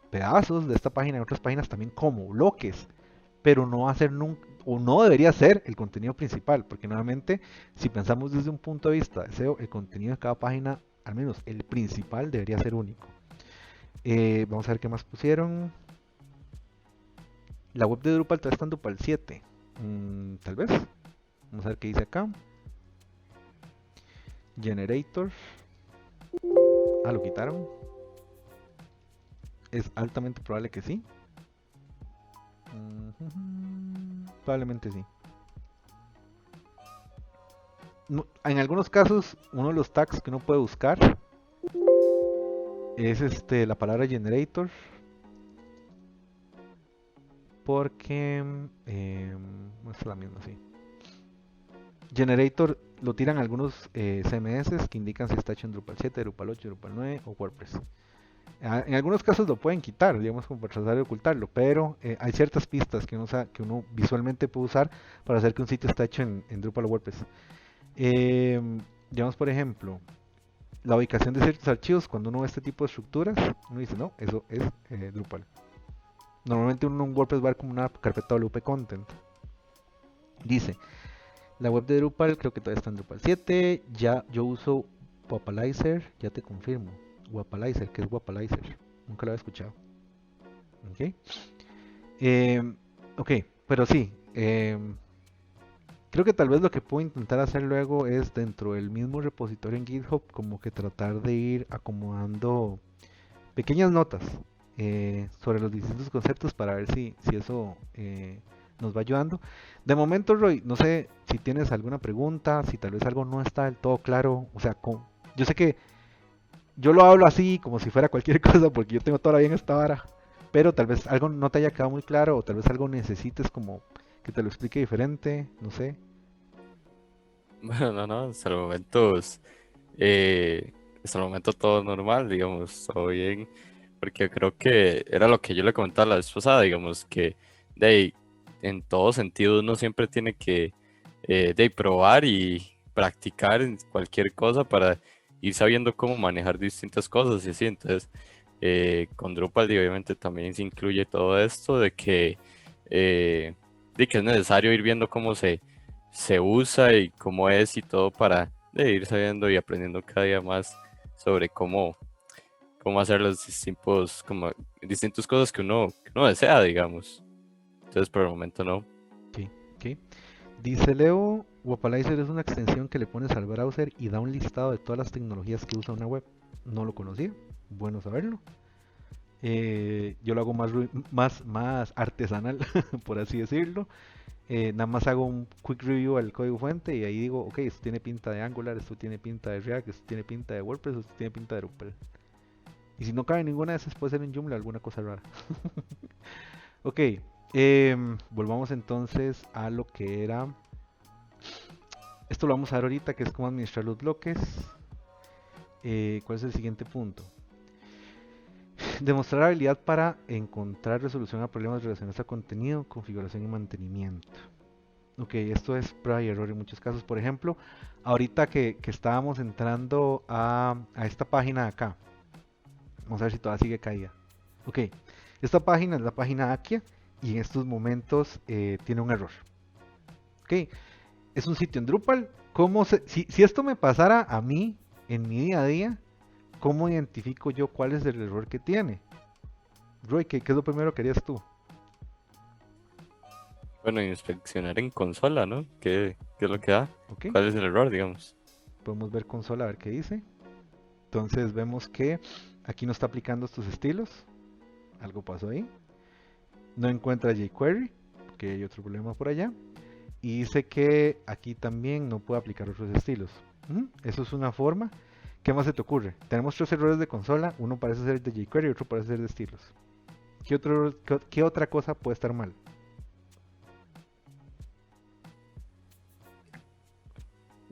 pedazos de esta página en otras páginas también como bloques, pero no va a ser nunca, o no debería ser el contenido principal, porque nuevamente, si pensamos desde un punto de vista de SEO, el contenido de cada página, al menos el principal, debería ser único. Vamos a ver qué más pusieron. La web de Drupal todavía está en Drupal 7. Tal vez. Vamos a ver qué dice acá. Generator. Ah, lo quitaron. Es altamente probable que sí. Probablemente sí. No, en algunos casos, uno de los tags que uno puede buscar es la palabra generator. Porque no es la misma, sí. Generator lo tiran algunos CMS que indican si está hecho en Drupal 7, Drupal 8, Drupal 9 o WordPress. En algunos casos lo pueden quitar, digamos, como para tratar de ocultarlo, pero hay ciertas pistas que uno visualmente puede usar para hacer que un sitio esté hecho en Drupal o WordPress. Digamos, por ejemplo, la ubicación de ciertos archivos. Cuando uno ve este tipo de estructuras, uno dice, no, eso es Drupal. Normalmente uno en un WordPress va a ver como una carpeta WP Content. Dice, la web de Drupal creo que todavía está en Drupal 7. Ya yo uso Wapalizer, ya te confirmo. Wapalizer, ¿qué es Wapalizer? Nunca lo había escuchado. Ok. Ok, pero sí. Creo que tal vez lo que puedo intentar hacer luego es dentro del mismo repositorio en GitHub como que tratar de ir acomodando pequeñas notas sobre los distintos conceptos para ver si eso nos va ayudando. De momento, Roy, no sé si tienes alguna pregunta, si tal vez algo no está del todo claro. O sea, yo sé que yo lo hablo así como si fuera cualquier cosa porque yo tengo toda la vida en esta vara, pero tal vez algo no te haya quedado muy claro o tal vez algo necesites como que te lo explique diferente, no sé. Bueno, no, no, hasta el momento todo normal, digamos, todo bien, porque creo que era lo que yo le comentaba la vez pasada, digamos, que de ahí, en todo sentido uno siempre tiene que de ahí, probar y practicar en cualquier cosa para ir sabiendo cómo manejar distintas cosas y así, entonces, con Drupal y obviamente también se incluye todo esto eh, de que es necesario ir viendo cómo se usa y cómo es y todo para ir sabiendo y aprendiendo cada día más sobre cómo hacer los distintos, como, distintas cosas que uno desea, digamos. Entonces, por el momento no. Ok, ok. Dice Leo, Wapalizer es una extensión que le pones al browser y da un listado de todas las tecnologías que usa una web. No lo conocía, bueno saberlo. Yo lo hago más artesanal, por así decirlo. Nada más hago un quick review al código fuente y ahí digo, ok, esto tiene pinta de Angular, esto tiene pinta de React, esto tiene pinta de WordPress, esto tiene pinta de Drupal. Y si no cabe ninguna de esas, puede ser en Joomla alguna cosa rara. Ok, volvamos entonces a lo que era. Esto lo vamos a ver ahorita, que es cómo administrar los bloques. ¿Cuál es el siguiente punto? Demostrar habilidad para encontrar resolución a problemas relacionados a contenido, configuración y mantenimiento. Ok, esto es prueba y error en muchos casos. Por ejemplo, ahorita que estábamos entrando a esta página de acá. Vamos a ver si todavía sigue caída. Ok, esta página es la página Akia y en estos momentos tiene un error. Ok, es un sitio en Drupal. Si esto me pasara a mí en mi día a día, ¿cómo identifico yo cuál es el error que tiene? Roy, ¿qué es lo primero que harías tú? Bueno, inspeccionar en consola, ¿no? ¿Qué es lo que da? Ok, ¿Cuál es el error, digamos? podemos ver consola a ver qué dice. Entonces vemos que aquí no está aplicando estos estilos. Algo pasó ahí. No encuentra jQuery, que hay otro problema por allá. Y dice que aquí también no puede aplicar otros estilos. Eso es una forma. ¿Qué más se te ocurre? Tenemos tres errores de consola. Uno parece ser de jQuery y otro parece ser de estilos. ¿Qué otra cosa puede estar mal?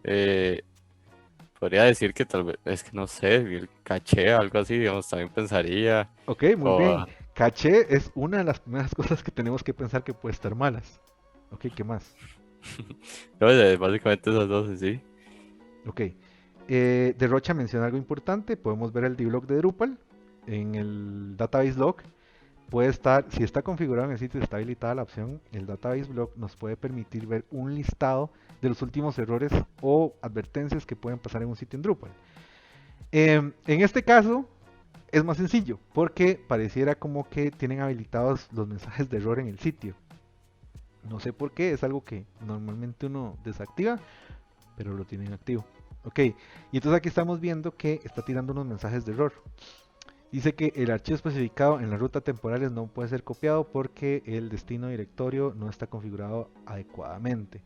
Eh, Podría decir que tal vez, es que no sé, el caché, algo así, digamos, también pensaría. Ok, muy O, bien. Caché es una de las primeras cosas que tenemos que pensar que puede estar malas. Ok, ¿qué más? no, básicamente esas dos, sí. Ok. Derrocha menciona algo importante. Podemos ver el debug de Drupal en el database log. Puede estar, si está configurado en el sitio y está habilitada la opción, el database log nos puede permitir ver un listado de los últimos errores o advertencias que pueden pasar en un sitio en Drupal. En este caso es más sencillo porque pareciera como que tienen habilitados los mensajes de error en el sitio. No sé por qué, es algo que normalmente uno desactiva, pero lo tienen activo. Ok, y entonces aquí estamos viendo que está tirando unos mensajes de error. Dice que el archivo especificado en la ruta temporales no puede ser copiado porque el destino directorio no está configurado adecuadamente.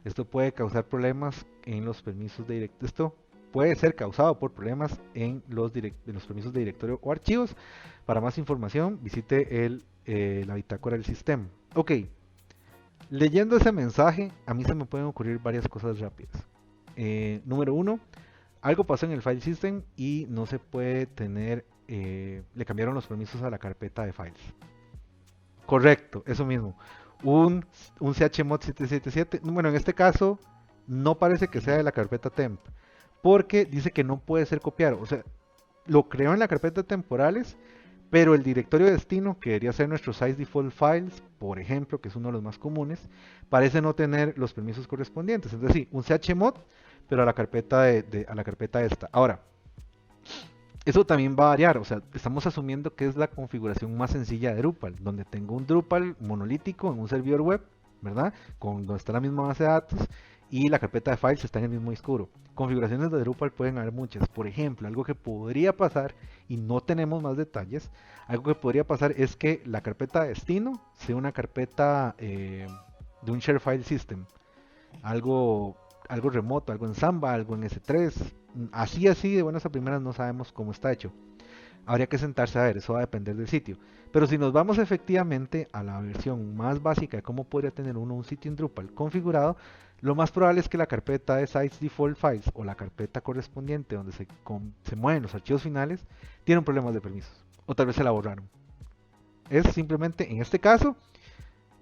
Esto puede causar problemas en los permisos de directorio. Esto puede ser causado por problemas en los permisos de directorio o archivos. Para más información, visite la bitácora del sistema. Ok, leyendo ese mensaje, a mí se me pueden ocurrir varias cosas rápidas. Número uno, algo pasó en el file system y no se puede tener, le cambiaron los permisos a la carpeta de files. Correcto, eso mismo. Un chmod 777, bueno, en este caso no parece que sea de la carpeta temp, porque dice que no puede ser copiado. O sea, lo creó en la carpeta temporales, pero el directorio de destino, que debería ser nuestro size default files, por ejemplo, que es uno de los más comunes, parece no tener los permisos correspondientes. Es decir, un chmod, pero a la carpeta a la carpeta esta. Ahora, eso también va a variar, o sea, estamos asumiendo que es la configuración más sencilla de Drupal, donde tengo un Drupal monolítico en un servidor web, ¿verdad? Donde está la misma base de datos y la carpeta de files está en el mismo disco duro. Configuraciones de Drupal pueden haber muchas. Por ejemplo, algo que podría pasar, y no tenemos más detalles, algo que podría pasar es que la carpeta de destino sea una carpeta de un share file system, algo, algo remoto, algo en Samba, algo en S3. Así de buenas a primeras no sabemos cómo está hecho. Habría que sentarse a ver, eso va a depender del sitio. Pero si nos vamos efectivamente a la versión más básica de cómo podría tener uno un sitio en Drupal configurado, lo más probable es que la carpeta de Sites Default Files o la carpeta correspondiente donde se mueven los archivos finales tiene un problema de permisos. O tal vez se la borraron. Es simplemente, en este caso,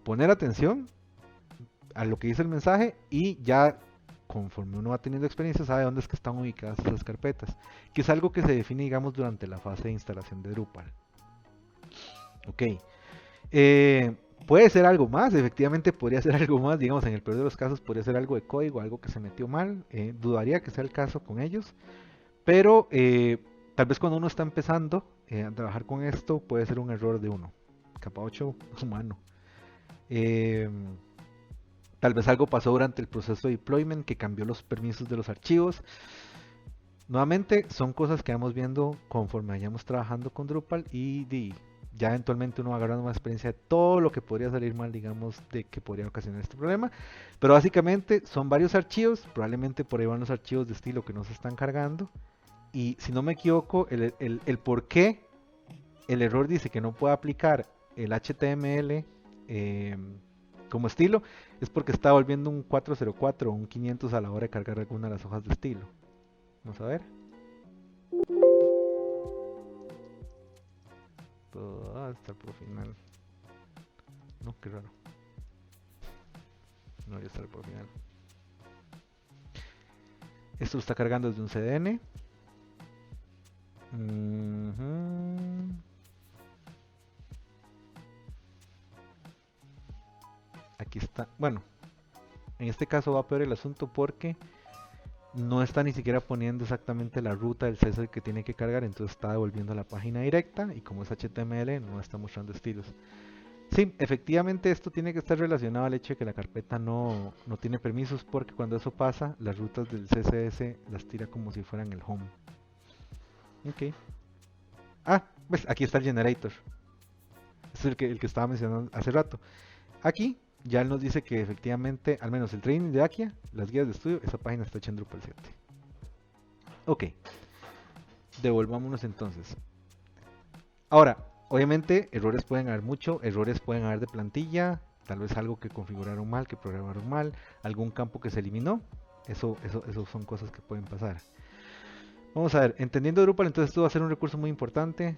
poner atención a lo que dice el mensaje y ya conforme uno va teniendo experiencia sabe dónde es que están ubicadas esas carpetas, que es algo que se define, digamos, durante la fase de instalación de Drupal. Ok. Puede ser algo más, efectivamente podría ser algo más, digamos, en el peor de los casos podría ser algo de código, algo que se metió mal, dudaría que sea el caso con ellos, pero tal vez cuando uno está empezando a trabajar con esto puede ser un error de uno, capa 8 humano. Eh, Tal vez algo pasó durante el proceso de deployment que cambió los permisos de los archivos. Nuevamente, son cosas que vamos viendo conforme vayamos trabajando con Drupal y ya eventualmente uno va agarrando más experiencia de todo lo que podría salir mal, digamos, de que podría ocasionar este problema. Pero básicamente son varios archivos, probablemente por ahí van los archivos de estilo que no se están cargando. Y si no me equivoco, el por qué el error dice que no puede aplicar el HTML como estilo es porque está volviendo un 404 o un 500 a la hora de cargar alguna de las hojas de estilo. Vamos a ver. Está por final. No, qué raro. No, ya está por final. Esto lo está cargando desde un CDN. Aquí está. Bueno, en este caso va a peor el asunto porque no está ni siquiera poniendo exactamente la ruta del CSS que tiene que cargar, entonces está devolviendo a la página directa y como es HTML no está mostrando estilos. Sí, efectivamente esto tiene que estar relacionado al hecho de que la carpeta no tiene permisos porque cuando eso pasa las rutas del CSS las tira como si fueran el home. Ok. Ah, pues aquí está el generator. Es el que estaba mencionando hace rato. Aquí ya él nos dice que efectivamente, al menos el training de Akia, las guías de estudio, esa página está hecha en Drupal 7. Ok, devolvámonos entonces. Ahora, obviamente errores pueden haber mucho, errores pueden haber de plantilla, tal vez algo que configuraron mal, que programaron mal, algún campo que se eliminó. Eso son cosas que pueden pasar. Vamos a ver, entendiendo Drupal, entonces esto va a ser un recurso muy importante.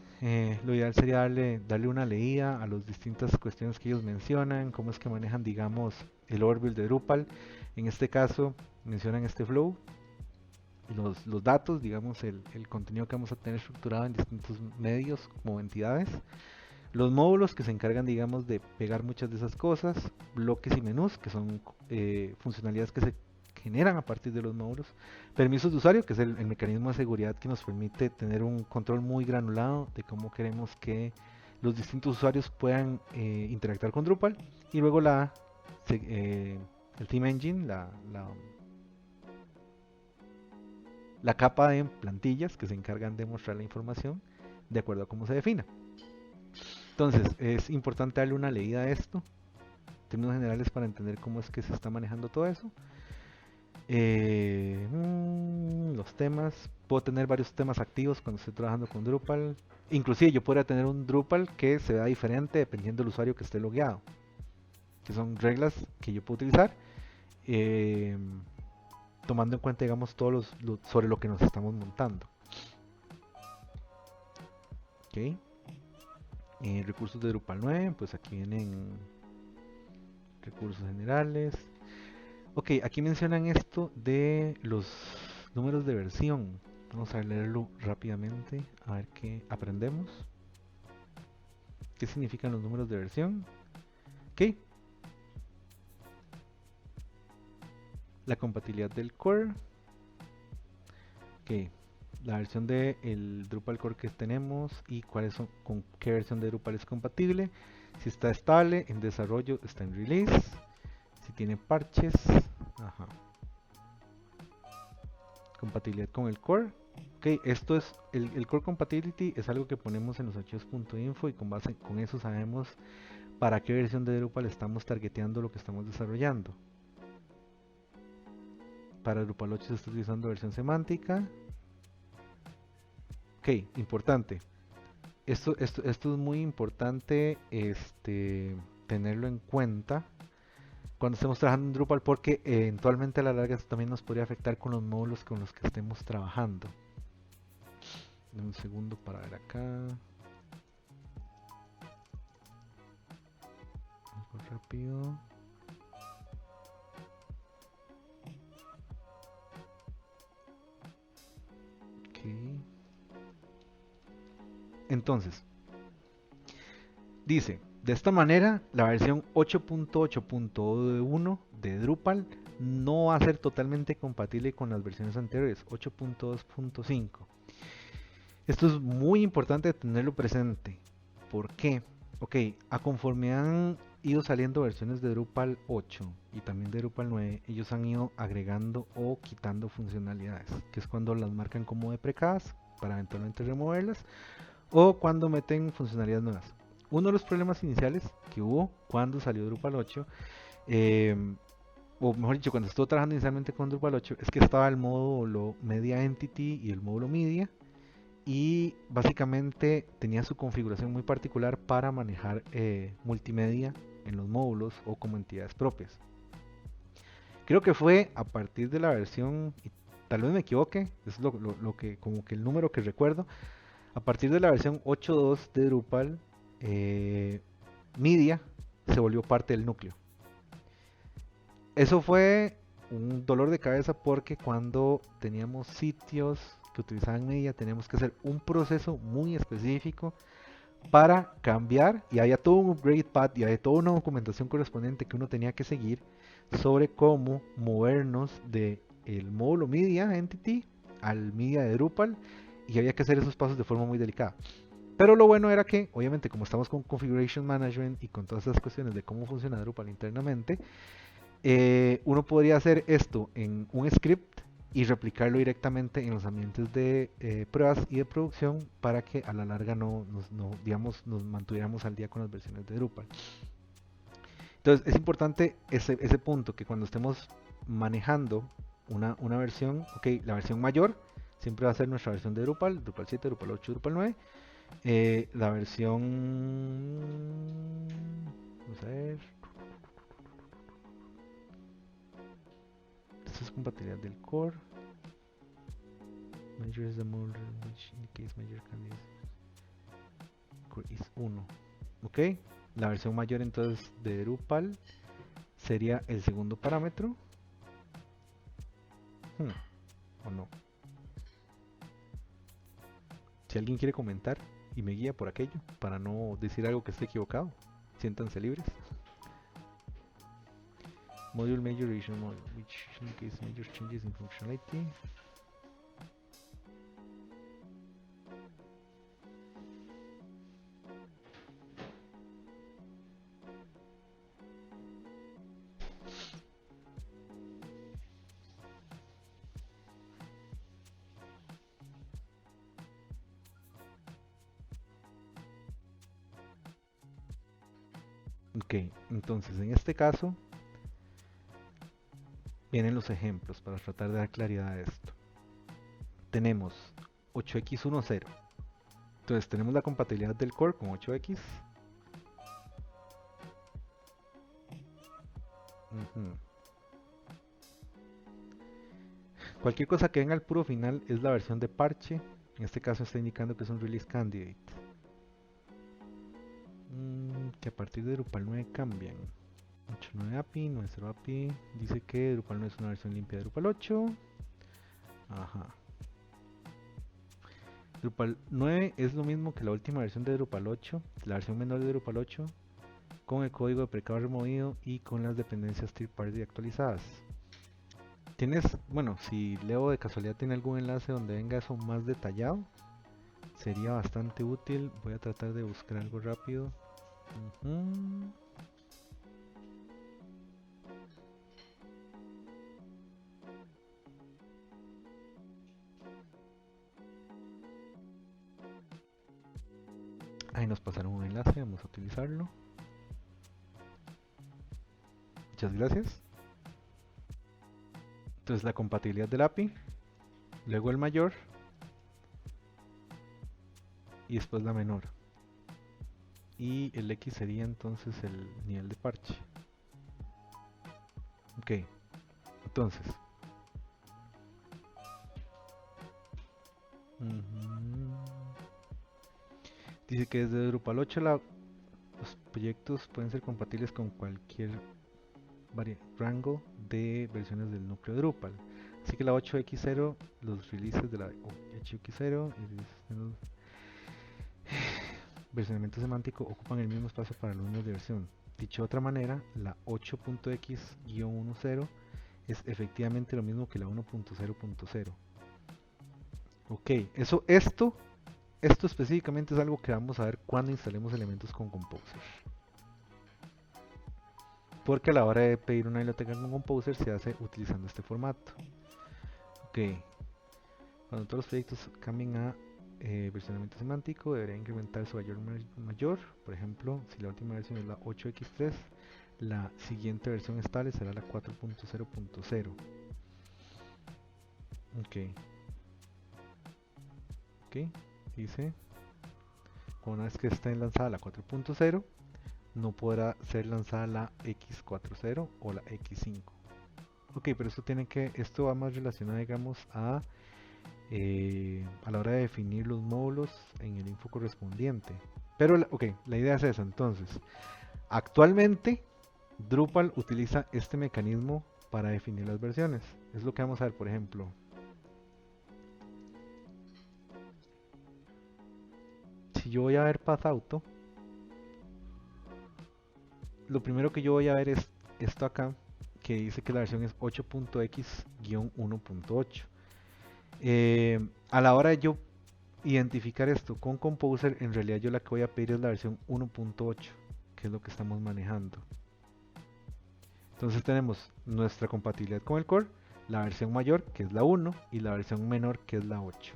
Lo ideal sería darle una leída a las distintas cuestiones que ellos mencionan, cómo es que manejan, digamos, el overview de Drupal. En este caso, mencionan este flow, los datos, digamos, el contenido que vamos a tener estructurado en distintos medios como entidades. Los módulos que se encargan, digamos, de pegar muchas de esas cosas, bloques y menús, que son funcionalidades que se generan a partir de los módulos, permisos de usuario, que es el mecanismo de seguridad que nos permite tener un control muy granulado de cómo queremos que los distintos usuarios puedan interactuar con Drupal, y luego el Theme Engine, la capa de plantillas que se encargan de mostrar la información de acuerdo a cómo se defina. Entonces, es importante darle una leída a esto, en términos generales, para entender cómo es que se está manejando todo eso. Los temas, puedo tener varios temas activos cuando estoy trabajando con Drupal. Inclusive yo podría tener un Drupal que se vea diferente dependiendo del usuario que esté logueado, que son reglas que yo puedo utilizar tomando en cuenta, digamos, sobre lo que nos estamos montando. Ok. Recursos de Drupal 9, pues aquí vienen recursos generales. Ok, aquí mencionan esto de los números de versión. Vamos a leerlo rápidamente, a ver qué aprendemos. ¿Qué significan los números de versión? Ok. La compatibilidad del core. Ok. La versión de el Drupal core que tenemos y con qué versión de Drupal es compatible. Si está estable, en desarrollo, está en release. Si tiene parches. Ajá. Compatibilidad con el core. Ok, esto es el core compatibility, es algo que ponemos en los archivos.info y con base con eso sabemos para qué versión de Drupal estamos targeteando lo que estamos desarrollando. Para Drupal 8 se está utilizando versión semántica. Ok, importante. Esto es muy importante tenerlo en cuenta cuando estemos trabajando en Drupal porque eventualmente a la larga esto también nos podría afectar con los módulos con los que estemos trabajando. Dame un segundo para ver acá. Algo rápido. Ok. Entonces, dice, de esta manera, la versión 8.8.1 de Drupal no va a ser totalmente compatible con las versiones anteriores, 8.2.5. Esto es muy importante tenerlo presente. ¿Por qué? Ok, a conforme han ido saliendo versiones de Drupal 8 y también de Drupal 9, ellos han ido agregando o quitando funcionalidades, que es cuando las marcan como deprecadas para eventualmente removerlas o cuando meten funcionalidades nuevas. Uno de los problemas iniciales que hubo cuando salió Drupal 8, o mejor dicho, cuando estuve trabajando inicialmente con Drupal 8, es que estaba el módulo Media Entity y el módulo Media, y básicamente tenía su configuración muy particular para manejar multimedia en los módulos o como entidades propias. Creo que fue a partir de la versión, y tal vez me equivoque, es lo que, como que el número que recuerdo, a partir de la versión 8.2 de Drupal, Media se volvió parte del núcleo. Eso fue un dolor de cabeza porque cuando teníamos sitios que utilizaban Media teníamos que hacer un proceso muy específico para cambiar, y había todo un upgrade path y había toda una documentación correspondiente que uno tenía que seguir sobre cómo movernos de el módulo Media Entity al Media de Drupal, y había que hacer esos pasos de forma muy delicada. Pero lo bueno era que, obviamente, como estamos con Configuration Management y con todas esas cuestiones de cómo funciona Drupal internamente, uno podría hacer esto en un script y replicarlo directamente en los ambientes de pruebas y de producción para que a la larga digamos, nos mantuviéramos al día con las versiones de Drupal. Entonces es importante ese punto, que cuando estemos manejando una versión, ok, la versión mayor siempre va a ser nuestra versión de Drupal, Drupal 7, Drupal 8, Drupal 9. La versión... Vamos a ver. Esto es compatibilidad del core. Major is the model which indicates major candidate. Core is 1. Ok. La versión mayor entonces de Drupal sería el segundo parámetro. ¿O no? Si alguien quiere comentar y me guía por aquello para no decir algo que esté equivocado, siéntanse libres. Module major regional module, which indicates major changes in functionality. Ok, entonces en este caso vienen los ejemplos para tratar de dar claridad a esto. Tenemos 8x10. Entonces tenemos la compatibilidad del core con 8x. Cualquier cosa que venga al puro final es la versión de parche. En este caso está indicando que es un release candidate. Que a partir de Drupal 9 cambian. 8.9 API, 9.0 API. Dice que Drupal 9 es una versión limpia de Drupal 8. Ajá. Drupal 9 es lo mismo que la última versión de Drupal 8, la versión menor de Drupal 8, con el código de precado removido y con las dependencias third party actualizadas. Bueno, si Leo de casualidad tiene algún enlace donde venga eso más detallado, sería bastante útil. Voy a tratar de buscar algo rápido. Ahí nos pasaron un enlace, vamos a utilizarlo. Muchas gracias. Entonces la compatibilidad del API, luego el mayor y después la menor. y el X sería entonces el nivel de parche. Ok, entonces. Dice que desde Drupal 8 los proyectos pueden ser compatibles con cualquier rango de versiones del núcleo de Drupal. Así que la 8x0, los releases de la 8x0 y el versionamiento semántico ocupan el mismo espacio para los números de versión. Dicho de otra manera, la 8.x-10 es efectivamente lo mismo que la 1.0.0. Ok, esto específicamente es algo que vamos a ver cuando instalemos elementos con Composer. Porque a la hora de pedir una biblioteca con Composer se hace utilizando este formato. Ok, cuando todos los proyectos cambien a versionamiento semántico, debería incrementar su mayor. Por ejemplo, si la última versión es la 8x3, la siguiente versión estable será la 4.0.0. Ok, dice, una vez que esté lanzada la 4.0, no podrá ser lanzada la X40 o la X5. Ok, pero esto va más relacionado, digamos, a la hora de definir los módulos en el info correspondiente. Pero, la idea es esa. Entonces, actualmente Drupal utiliza este mecanismo para definir las versiones. Es lo que vamos a ver, por ejemplo. Si yo voy a ver Path Auto, lo primero que yo voy a ver es esto acá, que dice que la versión es 8.x-1.8. A la hora de yo identificar esto con Composer, en realidad yo la que voy a pedir es la versión 1.8, que es lo que estamos manejando. Entonces tenemos nuestra compatibilidad con el core, la versión mayor, que es la 1, y la versión menor, que es la 8.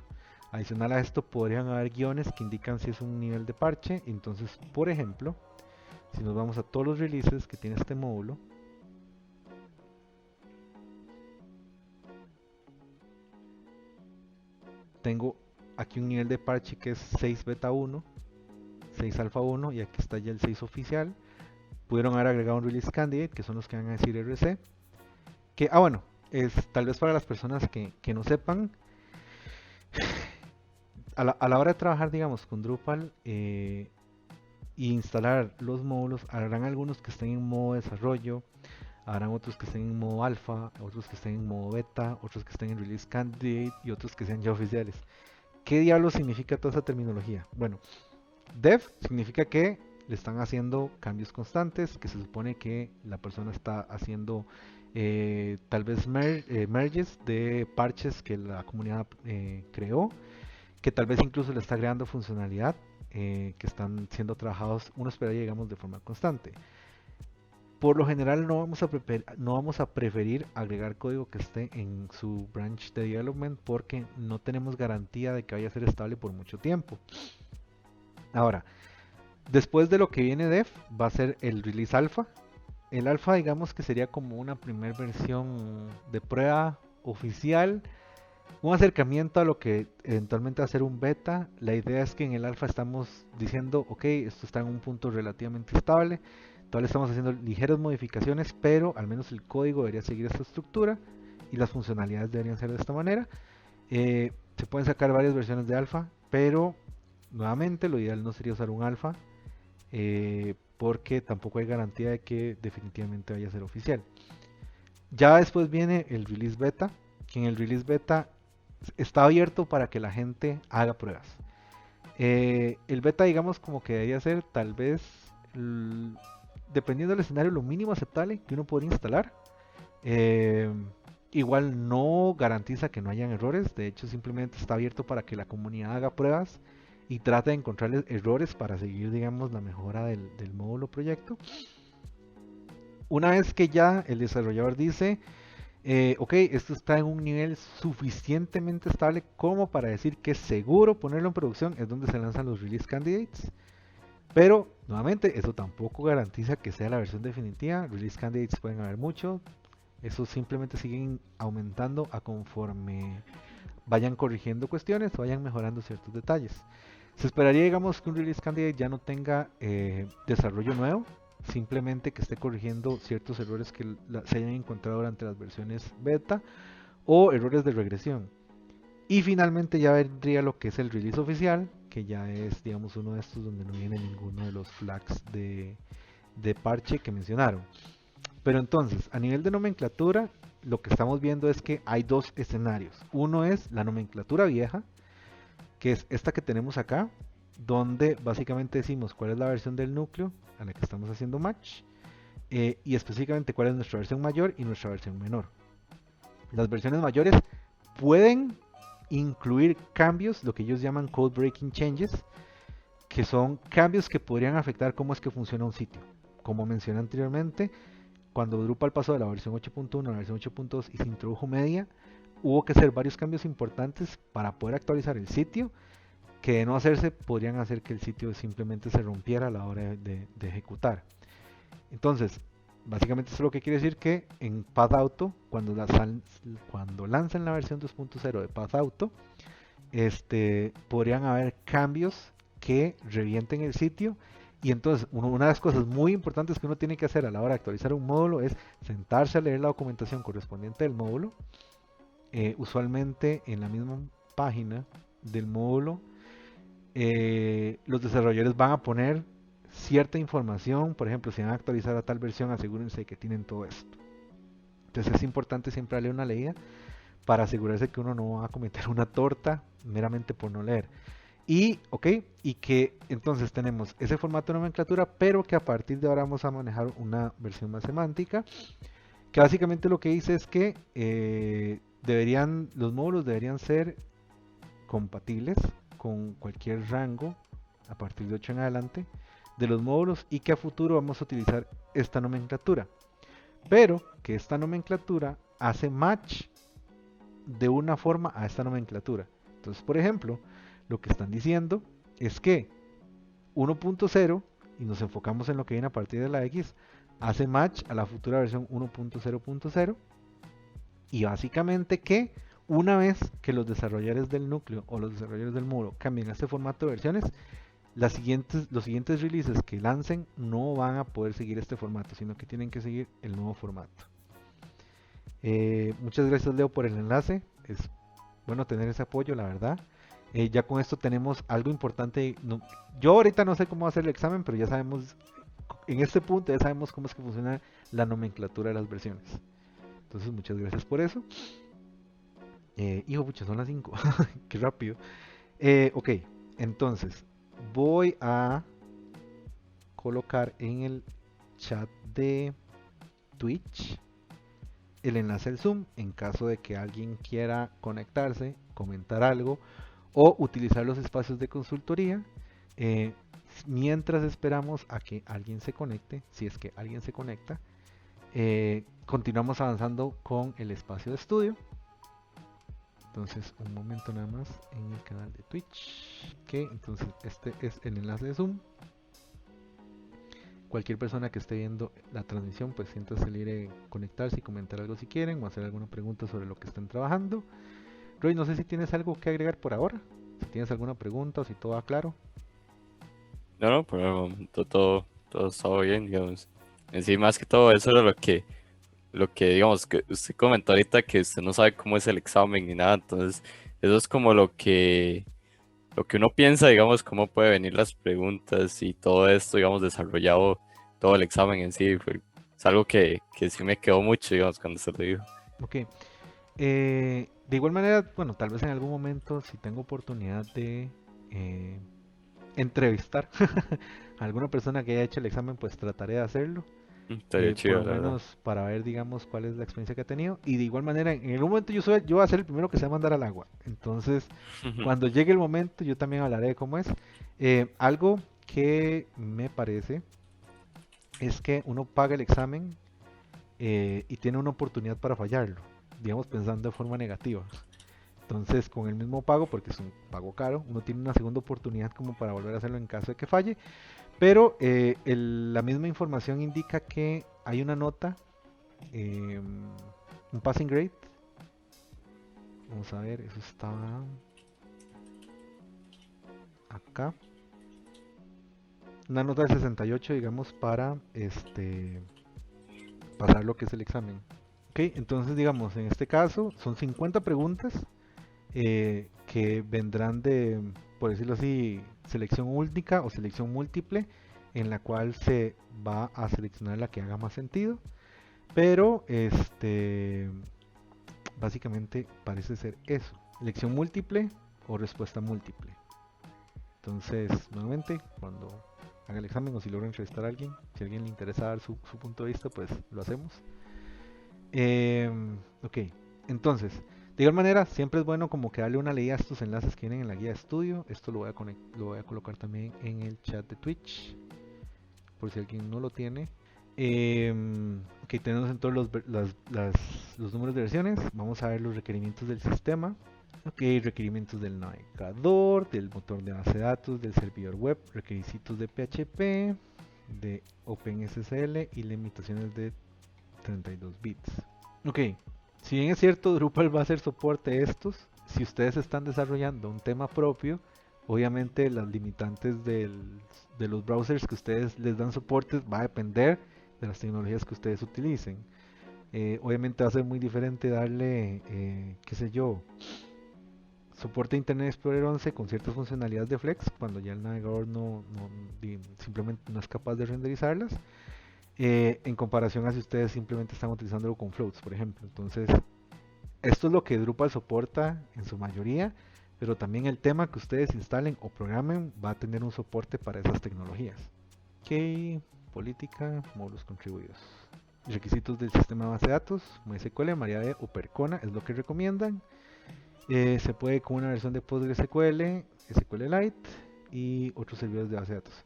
Adicional a esto podrían haber guiones que indican si es un nivel de parche. Entonces, por ejemplo, si nos vamos a todos los releases que tiene este módulo, tengo aquí un nivel de parche que es 6 beta 1, 6 alfa 1, y aquí está ya el 6 oficial. Pudieron haber agregado un release candidate, que son los que van a decir RC. Que, bueno, es tal vez para las personas que no sepan, a la hora de trabajar, digamos, con Drupal e instalar los módulos, habrán algunos que estén en modo desarrollo, habrán otros que estén en modo alfa, otros que estén en modo beta, otros que estén en release candidate y otros que sean ya oficiales. ¿Qué diablos significa toda esa terminología? Bueno, dev significa que le están haciendo cambios constantes, que se supone que la persona está haciendo tal vez merges de parches que la comunidad creó, que tal vez incluso le está agregando funcionalidad, que están siendo trabajados, uno esperaría, digamos, de forma constante. Por lo general no vamos a preferir agregar código que esté en su branch de development, porque no tenemos garantía de que vaya a ser estable por mucho tiempo. Ahora, después de lo que viene dev, va a ser el release alpha. El alpha, digamos que sería como una primera versión de prueba oficial, un acercamiento a lo que eventualmente va a ser un beta. La idea es que en el alfa estamos diciendo, ok, esto está en un punto relativamente estable, todavía estamos haciendo ligeras modificaciones, pero al menos el código debería seguir esta estructura y las funcionalidades deberían ser de esta manera. Se pueden sacar varias versiones de alfa, pero nuevamente lo ideal no sería usar un alfa, porque tampoco hay garantía de que definitivamente vaya a ser oficial. Ya después viene el release beta, que en el release beta está abierto para que la gente haga pruebas. El beta, digamos, como que debería ser tal vez, dependiendo del escenario, lo mínimo aceptable que uno podría instalar. Igual no garantiza que no hayan errores, de hecho simplemente está abierto para que la comunidad haga pruebas y trate de encontrarles errores para seguir, digamos, la mejora del módulo proyecto. Una vez que ya el desarrollador dice, ok, esto está en un nivel suficientemente estable como para decir que es seguro ponerlo en producción, es donde se lanzan los release candidates. Pero, nuevamente, eso tampoco garantiza que sea la versión definitiva. Release candidates pueden haber mucho. Eso simplemente siguen aumentando a conforme vayan corrigiendo cuestiones o vayan mejorando ciertos detalles. Se esperaría, digamos, que un release candidate ya no tenga desarrollo nuevo, simplemente que esté corrigiendo ciertos errores que se hayan encontrado durante las versiones beta o errores de regresión. Y finalmente ya vendría lo que es el release oficial, que ya es, digamos, uno de estos donde no viene ninguno de los flags de parche que mencionaron. Pero entonces, a nivel de nomenclatura, lo que estamos viendo es que hay dos escenarios. Uno es la nomenclatura vieja, que es esta que tenemos acá, donde básicamente decimos cuál es la versión del núcleo a la que estamos haciendo match, y específicamente cuál es nuestra versión mayor y nuestra versión menor. Las versiones mayores pueden incluir cambios, lo que ellos llaman code breaking changes, que son cambios que podrían afectar cómo es que funciona un sitio. Como mencioné anteriormente, cuando Drupal pasó de la versión 8.1 a la versión 8.2 y se introdujo media, hubo que hacer varios cambios importantes para poder actualizar el sitio, que de no hacerse podrían hacer que el sitio simplemente se rompiera a la hora de ejecutar. Entonces, básicamente eso es lo que quiere decir que en PathAuto, cuando lancen la versión 2.0 de PathAuto, podrían haber cambios que revienten el sitio. Y entonces, una de las cosas muy importantes que uno tiene que hacer a la hora de actualizar un módulo es sentarse a leer la documentación correspondiente del módulo. Usualmente en la misma página del módulo, los desarrolladores van a poner cierta información. Por ejemplo, si van a actualizar a tal versión, asegúrense de que tienen todo esto. Entonces es importante siempre darle una leída para asegurarse que uno no va a cometer una torta meramente por no leer. Y, ok, y que entonces tenemos ese formato de nomenclatura, pero que a partir de ahora vamos a manejar una versión más semántica, que básicamente lo que dice es que los módulos deberían ser compatibles con cualquier rango a partir de 8 en adelante de los módulos, y que a futuro vamos a utilizar esta nomenclatura, pero que esta nomenclatura hace match de una forma a esta nomenclatura. Entonces, por ejemplo, lo que están diciendo es que 1.0, y nos enfocamos en lo que viene a partir de la X, hace match a la futura versión 1.0.0, y básicamente que una vez que los desarrolladores del núcleo o los desarrolladores del módulo cambien a este formato de versiones, los siguientes releases que lancen no van a poder seguir este formato, sino que tienen que seguir el nuevo formato. Muchas gracias, Leo, por el enlace. Es bueno tener ese apoyo, la verdad. Ya con esto tenemos algo importante. Yo ahorita no sé cómo hacer el examen, pero ya sabemos, en este punto ya sabemos cómo es que funciona la nomenclatura de las versiones. Entonces, muchas gracias por eso. Hijo, pucha, son las 5. Qué rápido. Ok, entonces voy a colocar en el chat de Twitch el enlace al Zoom en caso de que alguien quiera conectarse, comentar algo o utilizar los espacios de consultoría, mientras esperamos a que alguien se conecte. Si es que alguien se conecta, continuamos avanzando con el espacio de estudio. Entonces, un momento nada más en el canal de Twitch, que entonces este es el enlace de Zoom. Cualquier persona que esté viendo la transmisión, pues siéntase libre de conectarse y comentar algo si quieren, o hacer alguna pregunta sobre lo que estén trabajando. Roy, no sé si tienes algo que agregar por ahora, si tienes alguna pregunta o si todo va claro. No, por el momento todo estaba bien, digamos. En sí, más que todo, eso era lo que digamos, que usted comentó ahorita que usted no sabe cómo es el examen ni nada, entonces eso es como lo que uno piensa, digamos, cómo puede venir las preguntas y todo esto, digamos, desarrollado todo el examen en sí, es algo que sí me quedó mucho, digamos, cuando se lo dijo. Ok. De igual manera, bueno, tal vez en algún momento, si tengo oportunidad de eh, entrevistar a alguna persona que haya hecho el examen, pues trataré de hacerlo. Estaría Por chido, lo la verdad. menos para ver, digamos, cuál es la experiencia que ha tenido. Y de igual manera, en algún momento yo voy a ser el primero que se va a mandar al agua. Entonces, cuando llegue el momento, yo también hablaré de cómo es. Algo que me parece es que uno paga el examen y tiene una oportunidad para fallarlo, digamos, pensando de forma negativa. Entonces, con el mismo pago, porque es un pago caro, uno tiene una segunda oportunidad como para volver a hacerlo en caso de que falle. Pero la misma información indica que hay una nota, un passing grade. Vamos a ver, eso está acá. Una nota de 68, digamos, para pasar lo que es el examen. Ok, entonces digamos, en este caso son 50 preguntas que vendrán de, por decirlo así, selección única o selección múltiple, en la cual se va a seleccionar la que haga más sentido, pero básicamente parece ser eso, elección múltiple o respuesta múltiple. Entonces, nuevamente, cuando haga el examen o si logro entrevistar a alguien, si a alguien le interesa dar su punto de vista, pues lo hacemos. Ok, entonces, de igual manera, siempre es bueno como que darle una leída a estos enlaces que vienen en la guía de estudio. Esto lo voy a colocar también en el chat de Twitch, por si alguien no lo tiene. Ok, tenemos entonces los números de versiones. Vamos a ver los requerimientos del sistema. Ok, requerimientos del navegador, del motor de base de datos, del servidor web, requisitos de PHP, de OpenSSL y limitaciones de 32 bits. Ok, si bien es cierto, Drupal va a hacer soporte a estos, si ustedes están desarrollando un tema propio, obviamente las limitantes de los browsers que ustedes les dan soporte va a depender de las tecnologías que ustedes utilicen. Obviamente va a ser muy diferente darle, qué sé yo, soporte a Internet Explorer 11 con ciertas funcionalidades de Flex cuando ya el navegador simplemente no es capaz de renderizarlas, en comparación a si ustedes simplemente están utilizándolo con floats, por ejemplo. Entonces, esto es lo que Drupal soporta en su mayoría, pero también el tema que ustedes instalen o programen va a tener un soporte para esas tecnologías. Ok, política, módulos contribuidos. Requisitos del sistema de base de datos, MySQL, MariaDB o Percona es lo que recomiendan. Se puede con una versión de PostgreSQL, SQLite y otros servidores de base de datos.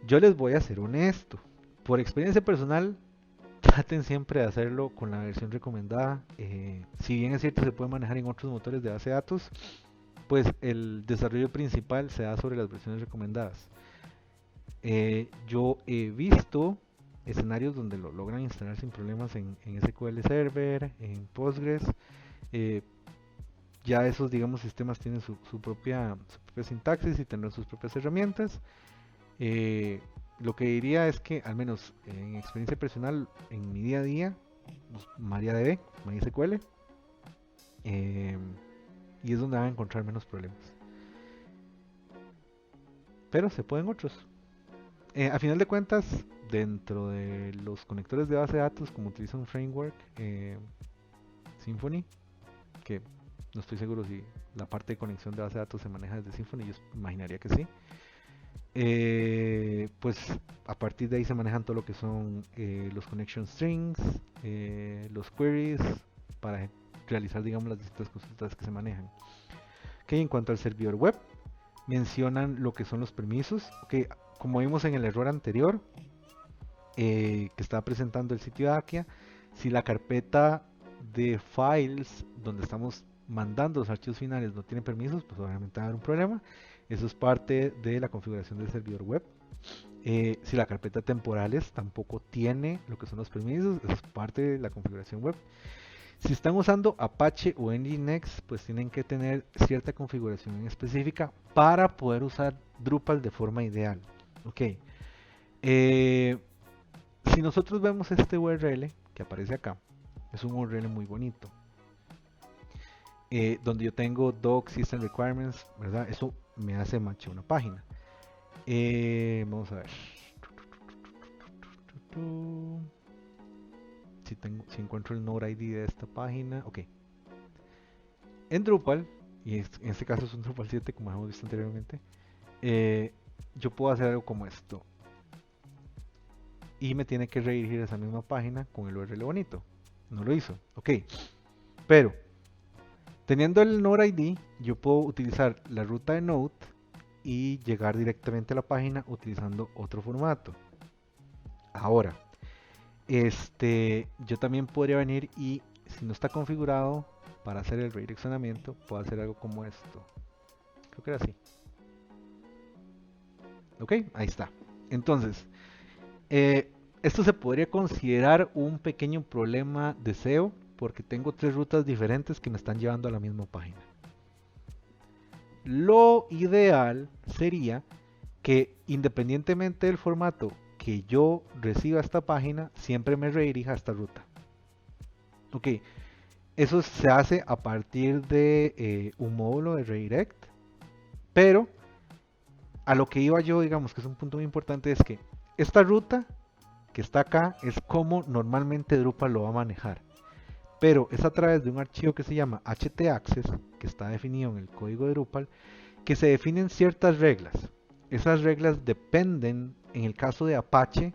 Yo les voy a ser honesto. Por experiencia personal, traten siempre de hacerlo con la versión recomendada. Si bien es cierto se puede manejar en otros motores de base de datos, pues el desarrollo principal se da sobre las versiones recomendadas. Yo he visto escenarios donde lo logran instalar sin problemas en SQL Server, en Postgres. Ya esos, digamos, sistemas tienen su propia sintaxis y tendrán sus propias herramientas. Lo que diría es que, al menos en experiencia personal, en mi día a día, MariaDB, MySQL, y es donde van a encontrar menos problemas. Pero se pueden otros. A final de cuentas, dentro de los conectores de base de datos, como utiliza un framework, Symfony, que no estoy seguro si la parte de conexión de base de datos se maneja desde Symfony, yo imaginaría que sí. Pues a partir de ahí se manejan todo lo que son los connection strings, los queries, para realizar, digamos, las distintas consultas que se manejan. Ok, en cuanto al servidor web, mencionan lo que son los permisos. Ok, como vimos en el error anterior, que estaba presentando el sitio de Akia, si la carpeta de files donde estamos mandando los archivos finales no tiene permisos, pues obviamente va a haber un problema. Eso es parte de la configuración del servidor web. Si la carpeta temporales tampoco tiene lo que son los permisos, eso es parte de la configuración web. Si están usando Apache o Nginx, pues tienen que tener cierta configuración específica para poder usar Drupal de forma ideal. Ok. Si nosotros vemos este URL que aparece acá, es un URL muy bonito. Donde yo tengo doc system requirements, ¿verdad? Eso me hace match a una página. Vamos a ver. Si encuentro el node ID de esta página. Ok. En Drupal, y en este caso es un Drupal 7 como hemos visto anteriormente, yo puedo hacer algo como esto. Y me tiene que redirigir a esa misma página con el URL bonito. No lo hizo. Ok. Pero, teniendo el Node ID, yo puedo utilizar la ruta de Node y llegar directamente a la página utilizando otro formato. Ahora, yo también podría venir y, si no está configurado para hacer el redireccionamiento, puedo hacer algo como esto. Creo que era así. Ok, ahí está. Entonces, esto se podría considerar un pequeño problema de SEO porque tengo tres rutas diferentes que me están llevando a la misma página. Lo ideal sería que independientemente del formato que yo reciba esta página, siempre me redirija a esta ruta. Ok, eso se hace a partir de un módulo de redirect, pero a lo que iba yo, digamos que es un punto muy importante, es que esta ruta que está acá es como normalmente Drupal lo va a manejar, pero es a través de un archivo que se llama htaccess, que está definido en el código de Drupal, que se definen ciertas reglas. Esas reglas dependen, en el caso de Apache,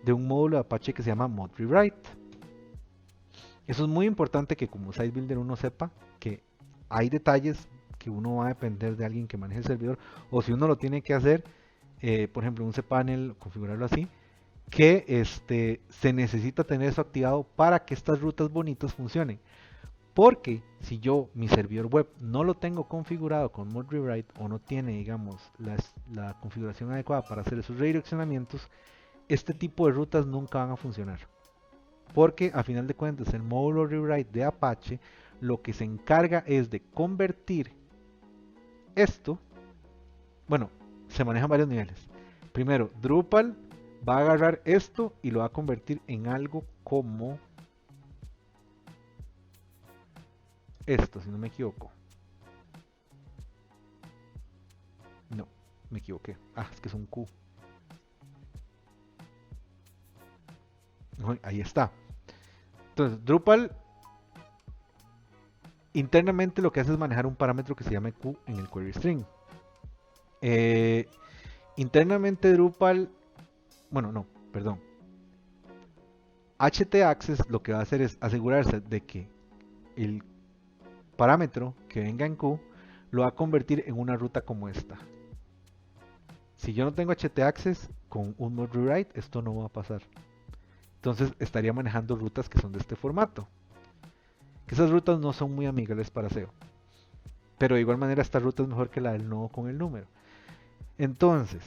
de un módulo de Apache que se llama mod rewrite. Eso es muy importante que como site builder uno sepa que hay detalles que uno va a depender de alguien que maneje el servidor, o si uno lo tiene que hacer, por ejemplo un cpanel, configurarlo así, que se necesita tener eso activado para que estas rutas bonitas funcionen. Porque si yo mi servidor web no lo tengo configurado con mod rewrite o no tiene, digamos, la configuración adecuada para hacer esos redireccionamientos, este tipo de rutas nunca van a funcionar. Porque a final de cuentas el módulo rewrite de Apache lo que se encarga es de convertir esto. Bueno, se manejan varios niveles. Primero, Drupal va a agarrar esto y lo va a convertir en algo como esto, si no me equivoco. No, me equivoqué. Ah, es que es un Q. No, ahí está. Entonces, Drupal internamente lo que hace es manejar un parámetro que se llama Q en el query string. Internamente Drupal, bueno, no, perdón. htaccess lo que va a hacer es asegurarse de que el parámetro que venga en Q lo va a convertir en una ruta como esta. Si yo no tengo htaccess con un mod rewrite, esto no va a pasar. Entonces estaría manejando rutas que son de este formato. Que esas rutas no son muy amigables para SEO. Pero de igual manera esta ruta es mejor que la del nodo con el número. Entonces,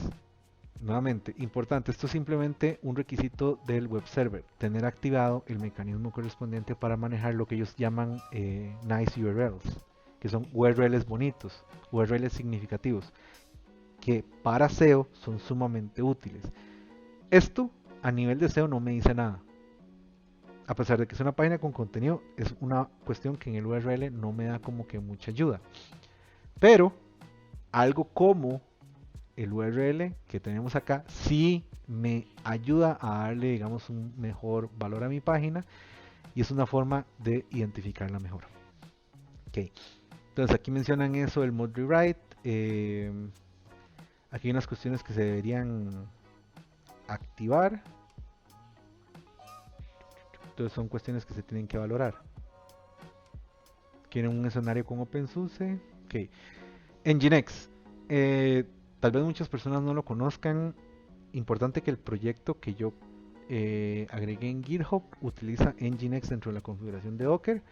nuevamente, importante, esto es simplemente un requisito del web server, tener activado el mecanismo correspondiente para manejar lo que ellos llaman nice URLs, que son URLs bonitos, URLs significativos, que para SEO son sumamente útiles. Esto a nivel de SEO no me dice nada. A pesar de que es una página con contenido, es una cuestión que en el URL no me da como que mucha ayuda. Pero algo como el URL que tenemos acá sí me ayuda a darle, digamos, un mejor valor a mi página y es una forma de identificarla mejor. Ok, entonces aquí mencionan eso, el mod rewrite. Aquí hay unas cuestiones que se deberían activar. Entonces son cuestiones que se tienen que valorar. Quieren un escenario con OpenSUSE. Ok, Nginx. Tal vez muchas personas no lo conozcan. Importante que el proyecto que yo agregué en GitHub utiliza Nginx dentro de la configuración de Docker.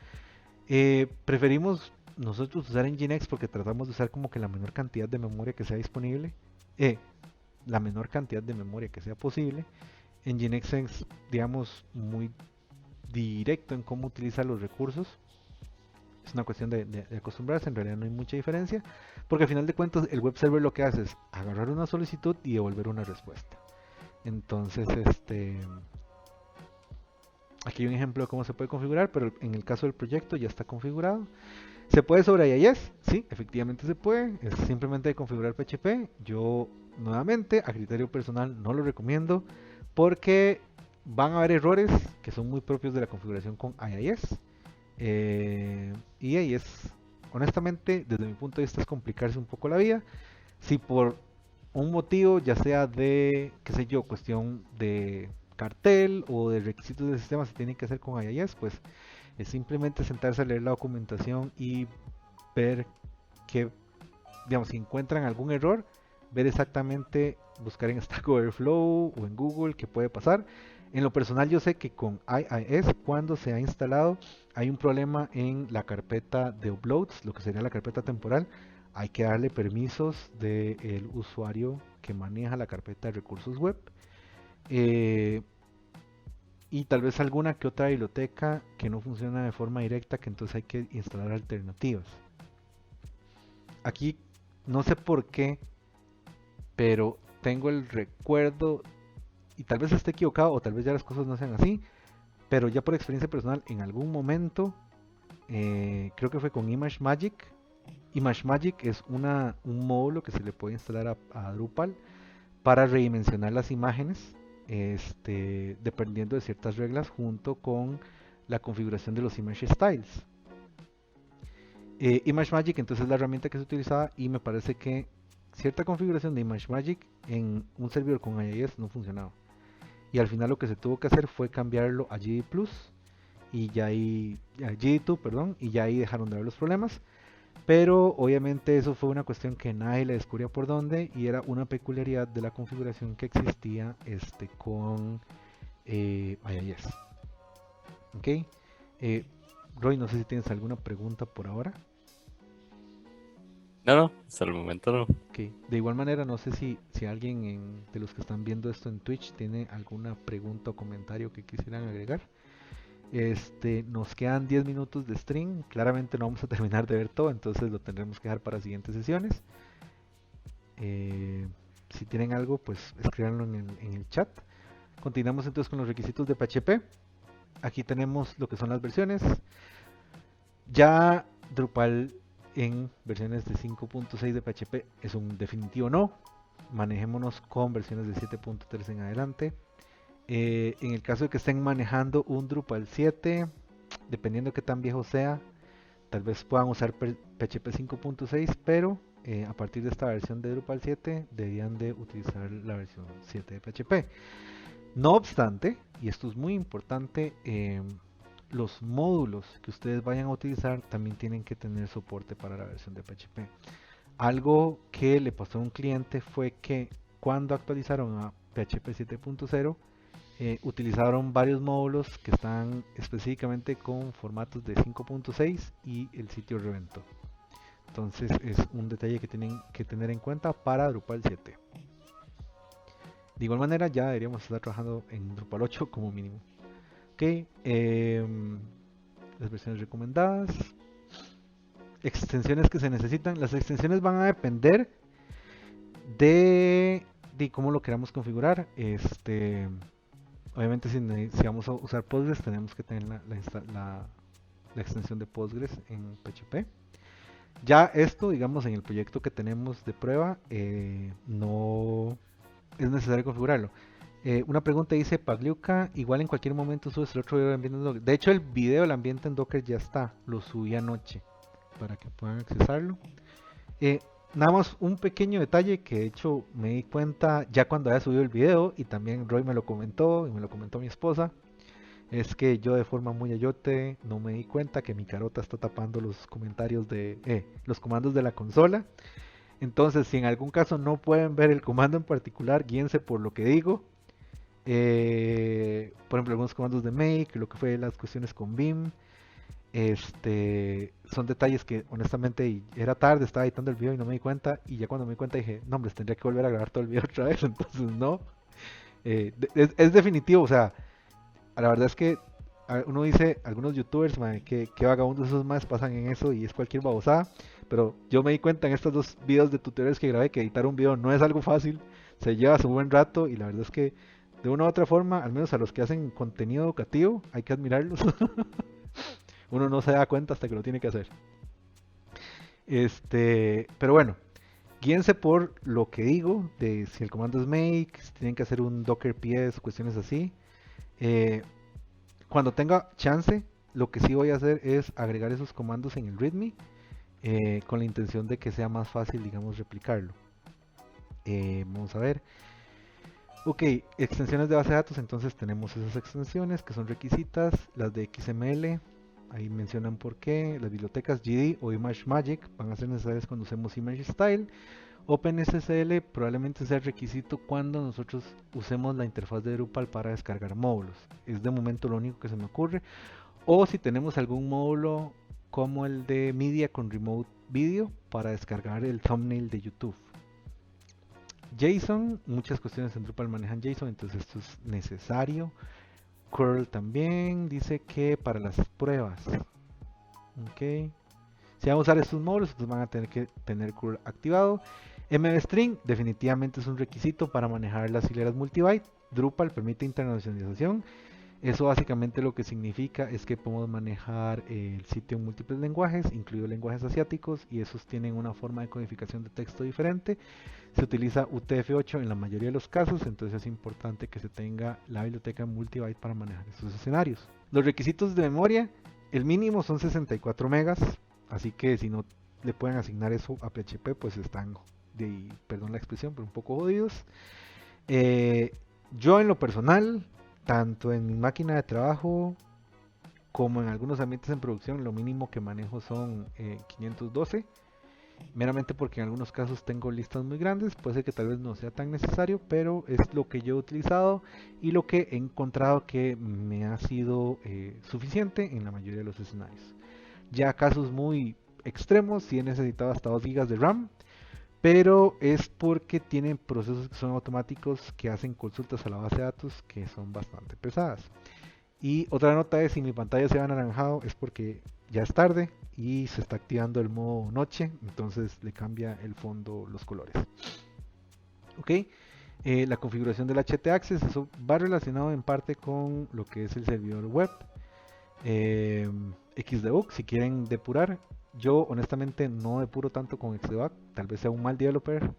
Preferimos nosotros usar Nginx porque tratamos de usar como que la menor cantidad de memoria que sea disponible. La menor cantidad de memoria que sea posible. Nginx es, digamos, muy directo en cómo utiliza los recursos. Es una cuestión de acostumbrarse, en realidad no hay mucha diferencia, porque al final de cuentas el web server lo que hace es agarrar una solicitud y devolver una respuesta. Entonces, aquí hay un ejemplo de cómo se puede configurar, pero en el caso del proyecto ya está configurado. ¿Se puede sobre IIS? Sí, efectivamente se puede. Es simplemente configurar PHP. Yo, nuevamente, a criterio personal no lo recomiendo porque van a haber errores que son muy propios de la configuración con IIS. Y ahí es, honestamente, desde mi punto de vista es complicarse un poco la vida. Si por un motivo, ya sea de, qué sé yo, cuestión de cartel o de requisitos del sistema se tienen que hacer con IIS, pues es simplemente sentarse a leer la documentación y ver que, digamos, si encuentran algún error, ver exactamente, buscar en Stack Overflow o en Google qué puede pasar. En lo personal yo sé que con IIS cuando se ha instalado hay un problema en la carpeta de uploads, lo que sería la carpeta temporal. Hay que darle permisos del usuario que maneja la carpeta de recursos web. Y tal vez alguna que otra biblioteca que no funciona de forma directa, que entonces hay que instalar alternativas. Aquí No sé por qué, pero tengo el recuerdo, y tal vez esté equivocado o tal vez ya las cosas no sean así, pero ya por experiencia personal, en algún momento, creo que fue con ImageMagick. ImageMagick es un módulo que se le puede instalar a Drupal para redimensionar las imágenes, dependiendo de ciertas reglas, junto con la configuración de los image styles. ImageMagick entonces es la herramienta que se utilizaba, y me parece que cierta configuración de ImageMagick en un servidor con IIS no funcionaba. Y al final lo que se tuvo que hacer fue cambiarlo a GD Plus y ya ahí, a GD2, perdón, y ya ahí dejaron de haber los problemas. Pero obviamente eso fue una cuestión que nadie le descubría por dónde, y era una peculiaridad de la configuración que existía con IIS. ¿Ok? Roy, no sé si tienes alguna pregunta por ahora. No, hasta el momento no. Ok. De igual manera, no sé si alguien de los que están viendo esto en Twitch tiene alguna pregunta o comentario que quisieran agregar. Nos quedan 10 minutos de stream. Claramente no vamos a terminar de ver todo, entonces lo tendremos que dejar para siguientes sesiones. Si tienen algo, pues escríbanlo en el chat. Continuamos entonces con los requisitos de PHP. Aquí tenemos lo que son las versiones. Ya Drupal en versiones de 5.6 de PHP es un definitivo no. Manejémonos con versiones de 7.3 en adelante. En el caso de que estén manejando un Drupal 7, dependiendo de qué tan viejo sea, tal vez puedan usar PHP 5.6, pero a partir de esta versión de Drupal 7 deberían de utilizar la versión 7 de PHP. No obstante, y esto es muy importante, los módulos que ustedes vayan a utilizar también tienen que tener soporte para la versión de PHP. Algo que le pasó a un cliente fue que cuando actualizaron a PHP 7.0, utilizaron varios módulos que están específicamente con formatos de 5.6 y el sitio reventó. Entonces es un detalle que tienen que tener en cuenta para Drupal 7. De igual manera ya deberíamos estar trabajando en Drupal 8 como mínimo. Ok, las versiones recomendadas. Extensiones que se necesitan. Las extensiones van a depender de cómo lo queramos configurar. Obviamente si vamos a usar Postgres tenemos que tener la extensión de Postgres en PHP. Ya esto, digamos, en el proyecto que tenemos de prueba, no es necesario configurarlo. Una pregunta dice Pagliuca, igual en cualquier momento subes el otro video del ambiente en Docker. De hecho el video del ambiente en Docker ya está, lo subí anoche para que puedan accesarlo. Nada más un pequeño detalle que de hecho me di cuenta ya cuando había subido el video, y también Roy me lo comentó y me lo comentó mi esposa, es que yo de forma muy ayote no me di cuenta que mi carota está tapando los comentarios los comandos de la consola. Entonces si en algún caso no pueden ver el comando en particular, guíense por lo que digo. Por ejemplo, algunos comandos de make, lo que fue las cuestiones con Vim. Son detalles que honestamente era tarde, estaba editando el video y no me di cuenta, y ya cuando me di cuenta dije, no hombre, tendría que volver a grabar todo el video otra vez. Entonces no, es definitivo. O sea, la verdad es que uno dice, algunos youtubers, man, que vagabundos esos más pasan en eso y es cualquier babosada, pero yo me di cuenta en estos dos videos de tutoriales que grabé que editar un video no es algo fácil, se lleva su buen rato, y la verdad es que de una u otra forma, al menos a los que hacen contenido educativo, hay que admirarlos. Uno no se da cuenta hasta que lo tiene que hacer. Pero bueno, guíense por lo que digo, de si el comando es make, si tienen que hacer un docker ps, cuestiones así. Cuando tenga chance, lo que sí voy a hacer es agregar esos comandos en el readme, con la intención de que sea más fácil, digamos, replicarlo. Vamos a ver. Ok, extensiones de base de datos. Entonces tenemos esas extensiones que son requisitas, las de XML. Ahí mencionan por qué. Las bibliotecas GD o ImageMagick van a ser necesarias cuando usemos ImageStyle. OpenSSL probablemente sea requisito cuando nosotros usemos la interfaz de Drupal para descargar módulos. Es de momento lo único que se me ocurre. O si tenemos algún módulo como el de Media con Remote Video para descargar el thumbnail de YouTube. JSON, muchas cuestiones en Drupal manejan JSON, entonces esto es necesario. Curl también dice que para las pruebas. Ok. Si van a usar estos módulos, entonces van a tener que tener curl activado. MVString definitivamente es un requisito para manejar las hileras multibyte. Drupal permite internacionalización. Eso básicamente lo que significa es que podemos manejar el sitio en múltiples lenguajes, incluidos lenguajes asiáticos, y esos tienen una forma de codificación de texto diferente. Se utiliza UTF-8 en la mayoría de los casos, entonces es importante que se tenga la biblioteca multibyte para manejar estos escenarios. Los requisitos de memoria, el mínimo son 64 megas, así que si no le pueden asignar eso a PHP, pues están, perdón la expresión, pero un poco jodidos. Yo en lo personal, tanto en mi máquina de trabajo como en algunos ambientes en producción, lo mínimo que manejo son 512, meramente porque en algunos casos tengo listas muy grandes, puede ser que tal vez no sea tan necesario, pero es lo que yo he utilizado y lo que he encontrado que me ha sido suficiente en la mayoría de los escenarios. Ya casos muy extremos, sí he necesitado hasta 2 GB de RAM, pero es porque tienen procesos que son automáticos que hacen consultas a la base de datos que son bastante pesadas. Y otra nota es, si mi pantalla se va anaranjado, es porque ya es tarde y se está activando el modo noche, entonces le cambia el fondo los colores. Ok, la configuración del htaccess, eso va relacionado en parte con lo que es el servidor web. Xdebug, si quieren depurar, yo honestamente no depuro tanto con Xdebug, tal vez sea un mal developer,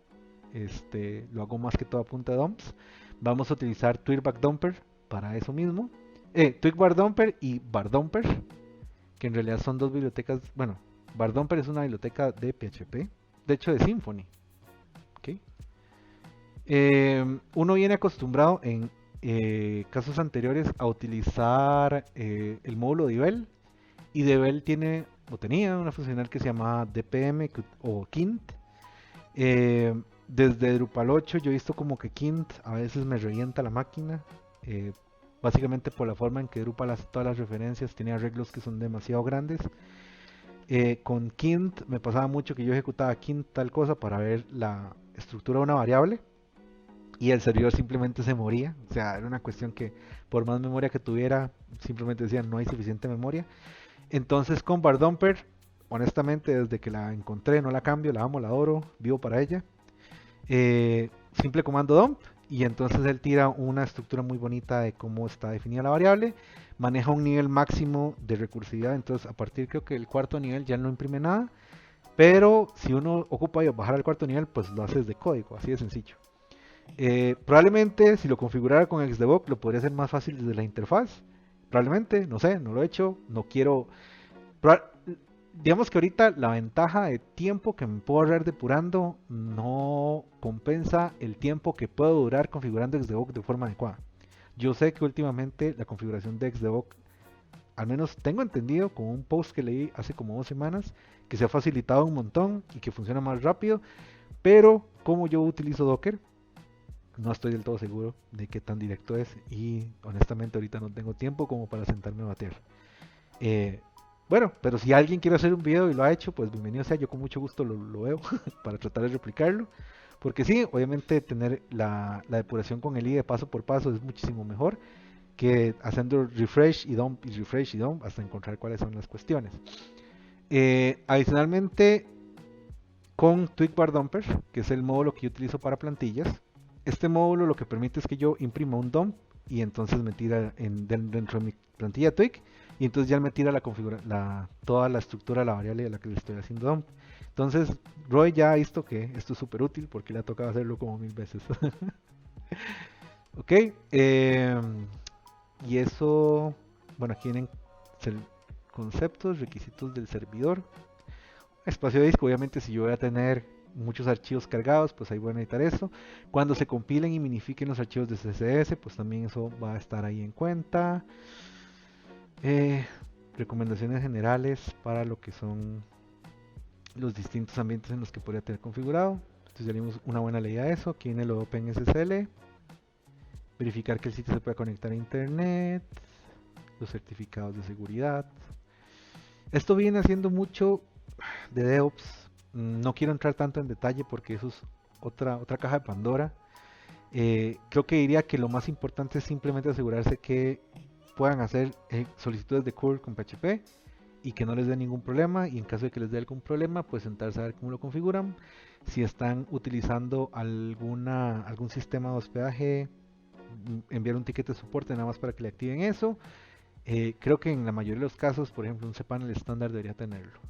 lo hago más que todo a punta de dumps. Vamos a utilizar TweetBarDumper para eso mismo. TweetBarDumper y BarDumper, que en realidad son dos bibliotecas. Bueno, BarDumper es una biblioteca de PHP, de hecho de Symfony. ¿Okay? Uno viene acostumbrado en casos anteriores a utilizar el módulo Devel, y Devel tiene o tenía una funcionalidad que se llamaba DPM o Kint. Desde Drupal 8 yo he visto como que Kint a veces me revienta la máquina, básicamente por la forma en que Drupal hace todas las referencias, tiene arreglos que son demasiado grandes. Con Kint me pasaba mucho que yo ejecutaba Kint tal cosa para ver la estructura de una variable y el servidor simplemente se moría. O sea, era una cuestión que por más memoria que tuviera, simplemente decía no hay suficiente memoria. Entonces con BarDumper, honestamente desde que la encontré no la cambio, la amo, la adoro, vivo para ella. Simple comando dump y entonces él tira una estructura muy bonita de cómo está definida la variable, maneja un nivel máximo de recursividad, entonces a partir creo que el cuarto nivel ya no imprime nada, pero si uno ocupa bajar al cuarto nivel, pues lo hace desde código, así de sencillo. Probablemente si lo configurara con Xdebug lo podría hacer más fácil desde la interfaz, probablemente, no sé, no lo he hecho, no quiero... Digamos que ahorita la ventaja de tiempo que me puedo ahorrar depurando no compensa el tiempo que puedo durar configurando Xdebug de forma adecuada. Yo sé que últimamente la configuración de Xdebug, al menos tengo entendido con un post que leí hace como 2 semanas, que se ha facilitado un montón y que funciona más rápido, pero como yo utilizo Docker, no estoy del todo seguro de qué tan directo es y honestamente ahorita no tengo tiempo como para sentarme a batear. Bueno, pero si alguien quiere hacer un video y lo ha hecho, pues bienvenido sea, yo con mucho gusto lo veo para tratar de replicarlo. Porque sí, obviamente tener la depuración con el IDE paso por paso es muchísimo mejor que haciendo refresh y dump y refresh y dump hasta encontrar cuáles son las cuestiones. Adicionalmente, con TweetBarDumper, que es el módulo que yo utilizo para plantillas, este módulo lo que permite es que yo imprima un dump y entonces me tira dentro de mi plantilla Twig y entonces ya me tira toda la estructura de la variable de la que le estoy haciendo dump. Entonces Roy ya ha visto que esto es súper útil porque le ha tocado hacerlo como 1000 veces. Ok, y eso, bueno, aquí vienen conceptos, requisitos del servidor. Espacio de disco, obviamente si yo voy a tener muchos archivos cargados, pues ahí voy a necesitar eso. Cuando se compilen y minifiquen los archivos de CSS, pues también eso va a estar ahí en cuenta. Recomendaciones generales para lo que son los distintos ambientes en los que podría tener configurado. Entonces ya dimos una buena leída de eso. Aquí viene lo OpenSSL. Verificar que el sitio se pueda conectar a internet. Los certificados de seguridad. Esto viene haciendo mucho de DevOps. No quiero entrar tanto en detalle porque eso es otra caja de Pandora. Creo que diría que lo más importante es simplemente asegurarse que puedan hacer solicitudes de curl con PHP y que no les dé ningún problema, y en caso de que les dé algún problema, pues sentarse a ver cómo lo configuran. Si están utilizando algún sistema de hospedaje, enviar un ticket de soporte nada más para que le activen eso. Creo que en la mayoría de los casos, por ejemplo, un cPanel estándar debería tenerlo.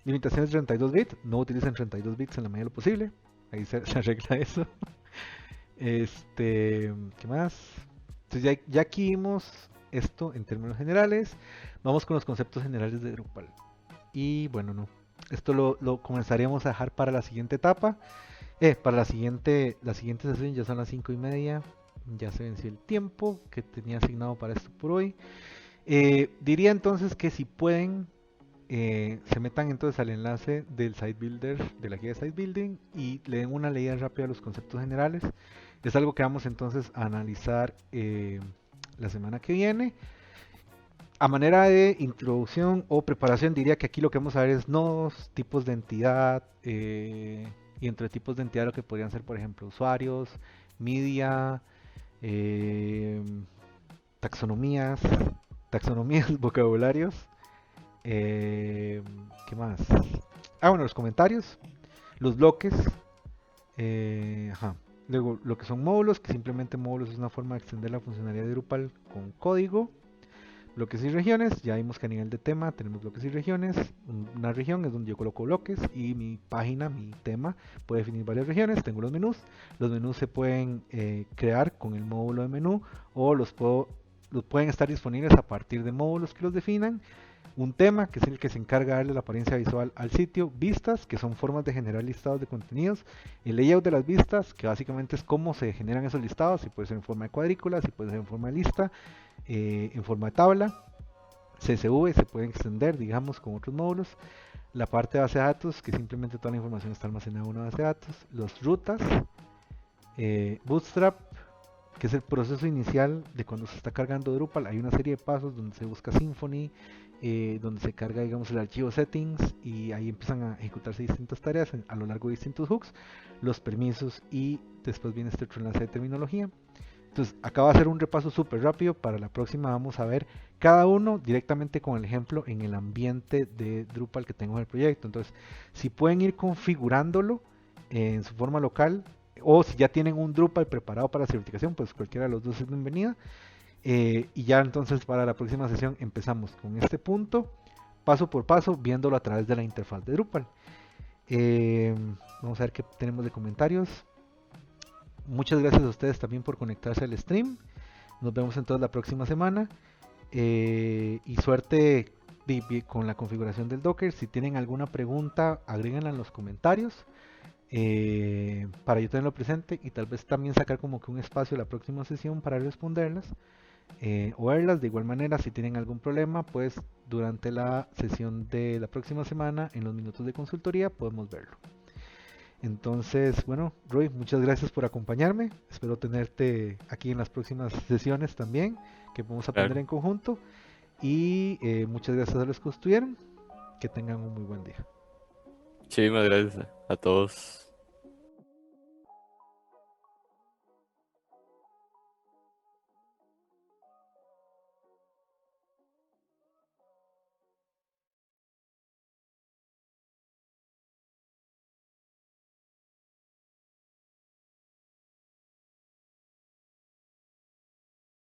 Limitaciones de 32 bits, no utilicen 32 bits en la medida de lo posible. Ahí se arregla eso. ¿Qué más? Entonces ya aquí vimos esto en términos generales. Vamos con los conceptos generales de Drupal. Y bueno, no. Esto lo comenzaríamos a dejar para la siguiente etapa. Para la siguiente sesión. Ya son las 5:30. Ya se venció el tiempo que tenía asignado para esto por hoy. Diría entonces que si pueden, se metan entonces al enlace del Site Builder, de la guía de Site Building, y le den una leída rápida a los conceptos generales. Es algo que vamos entonces a analizar la semana que viene. A manera de introducción o preparación, diría que aquí lo que vamos a ver es nodos, tipos de entidad, y entre tipos de entidad lo que podrían ser, por ejemplo, usuarios, media, eh, taxonomías, vocabularios. ¿Qué más? Bueno, los comentarios, los bloques. Ajá. Luego, lo que son módulos, que simplemente módulos es una forma de extender la funcionalidad de Drupal con código. Bloques y regiones, ya vimos que a nivel de tema tenemos bloques y regiones. Una región es donde yo coloco bloques y mi página, mi tema, puede definir varias regiones. Tengo los menús. Los menús se pueden crear con el módulo de menú o los pueden estar disponibles a partir de módulos que los definan. Un tema, que es el que se encarga de darle la apariencia visual al sitio. Vistas, que son formas de generar listados de contenidos. El layout de las vistas, que básicamente es cómo se generan esos listados. Si puede ser en forma de cuadrícula, si puede ser en forma de lista, en forma de tabla. CSV se puede extender, digamos, con otros módulos. La parte de base de datos, que simplemente toda la información está almacenada en una base de datos. Los rutas. Bootstrap, que es el proceso inicial de cuando se está cargando Drupal. Hay una serie de pasos donde se busca Symfony, donde se carga, digamos, el archivo settings, y ahí empiezan a ejecutarse distintas tareas a lo largo de distintos hooks, los permisos, y después viene este otro enlace de terminología. Entonces, acá va a ser un repaso súper rápido. Para la próxima vamos a ver cada uno directamente con el ejemplo en el ambiente de Drupal que tengo en el proyecto. Entonces, si pueden ir configurándolo en su forma local, o si ya tienen un Drupal preparado para certificación, pues cualquiera de los dos es bienvenida. Y ya entonces para la próxima sesión empezamos con este punto, paso por paso, viéndolo a través de la interfaz de Drupal. Vamos a ver qué tenemos de comentarios. Muchas gracias a ustedes también por conectarse al stream. Nos vemos entonces la próxima semana. Y suerte con la configuración del Docker. Si tienen alguna pregunta, agréguenla en los comentarios. Para yo tenerlo presente y tal vez también sacar como que un espacio la próxima sesión para responderlas. O verlas. De igual manera, si tienen algún problema, pues durante la sesión de la próxima semana, en los minutos de consultoría, podemos verlo. Entonces, bueno, Roy, muchas gracias por acompañarme. Espero tenerte aquí en las próximas sesiones también, que podemos aprender Claro. en conjunto. Y muchas gracias a los que estuvieron. Que tengan un muy buen día. Muchísimas gracias a todos.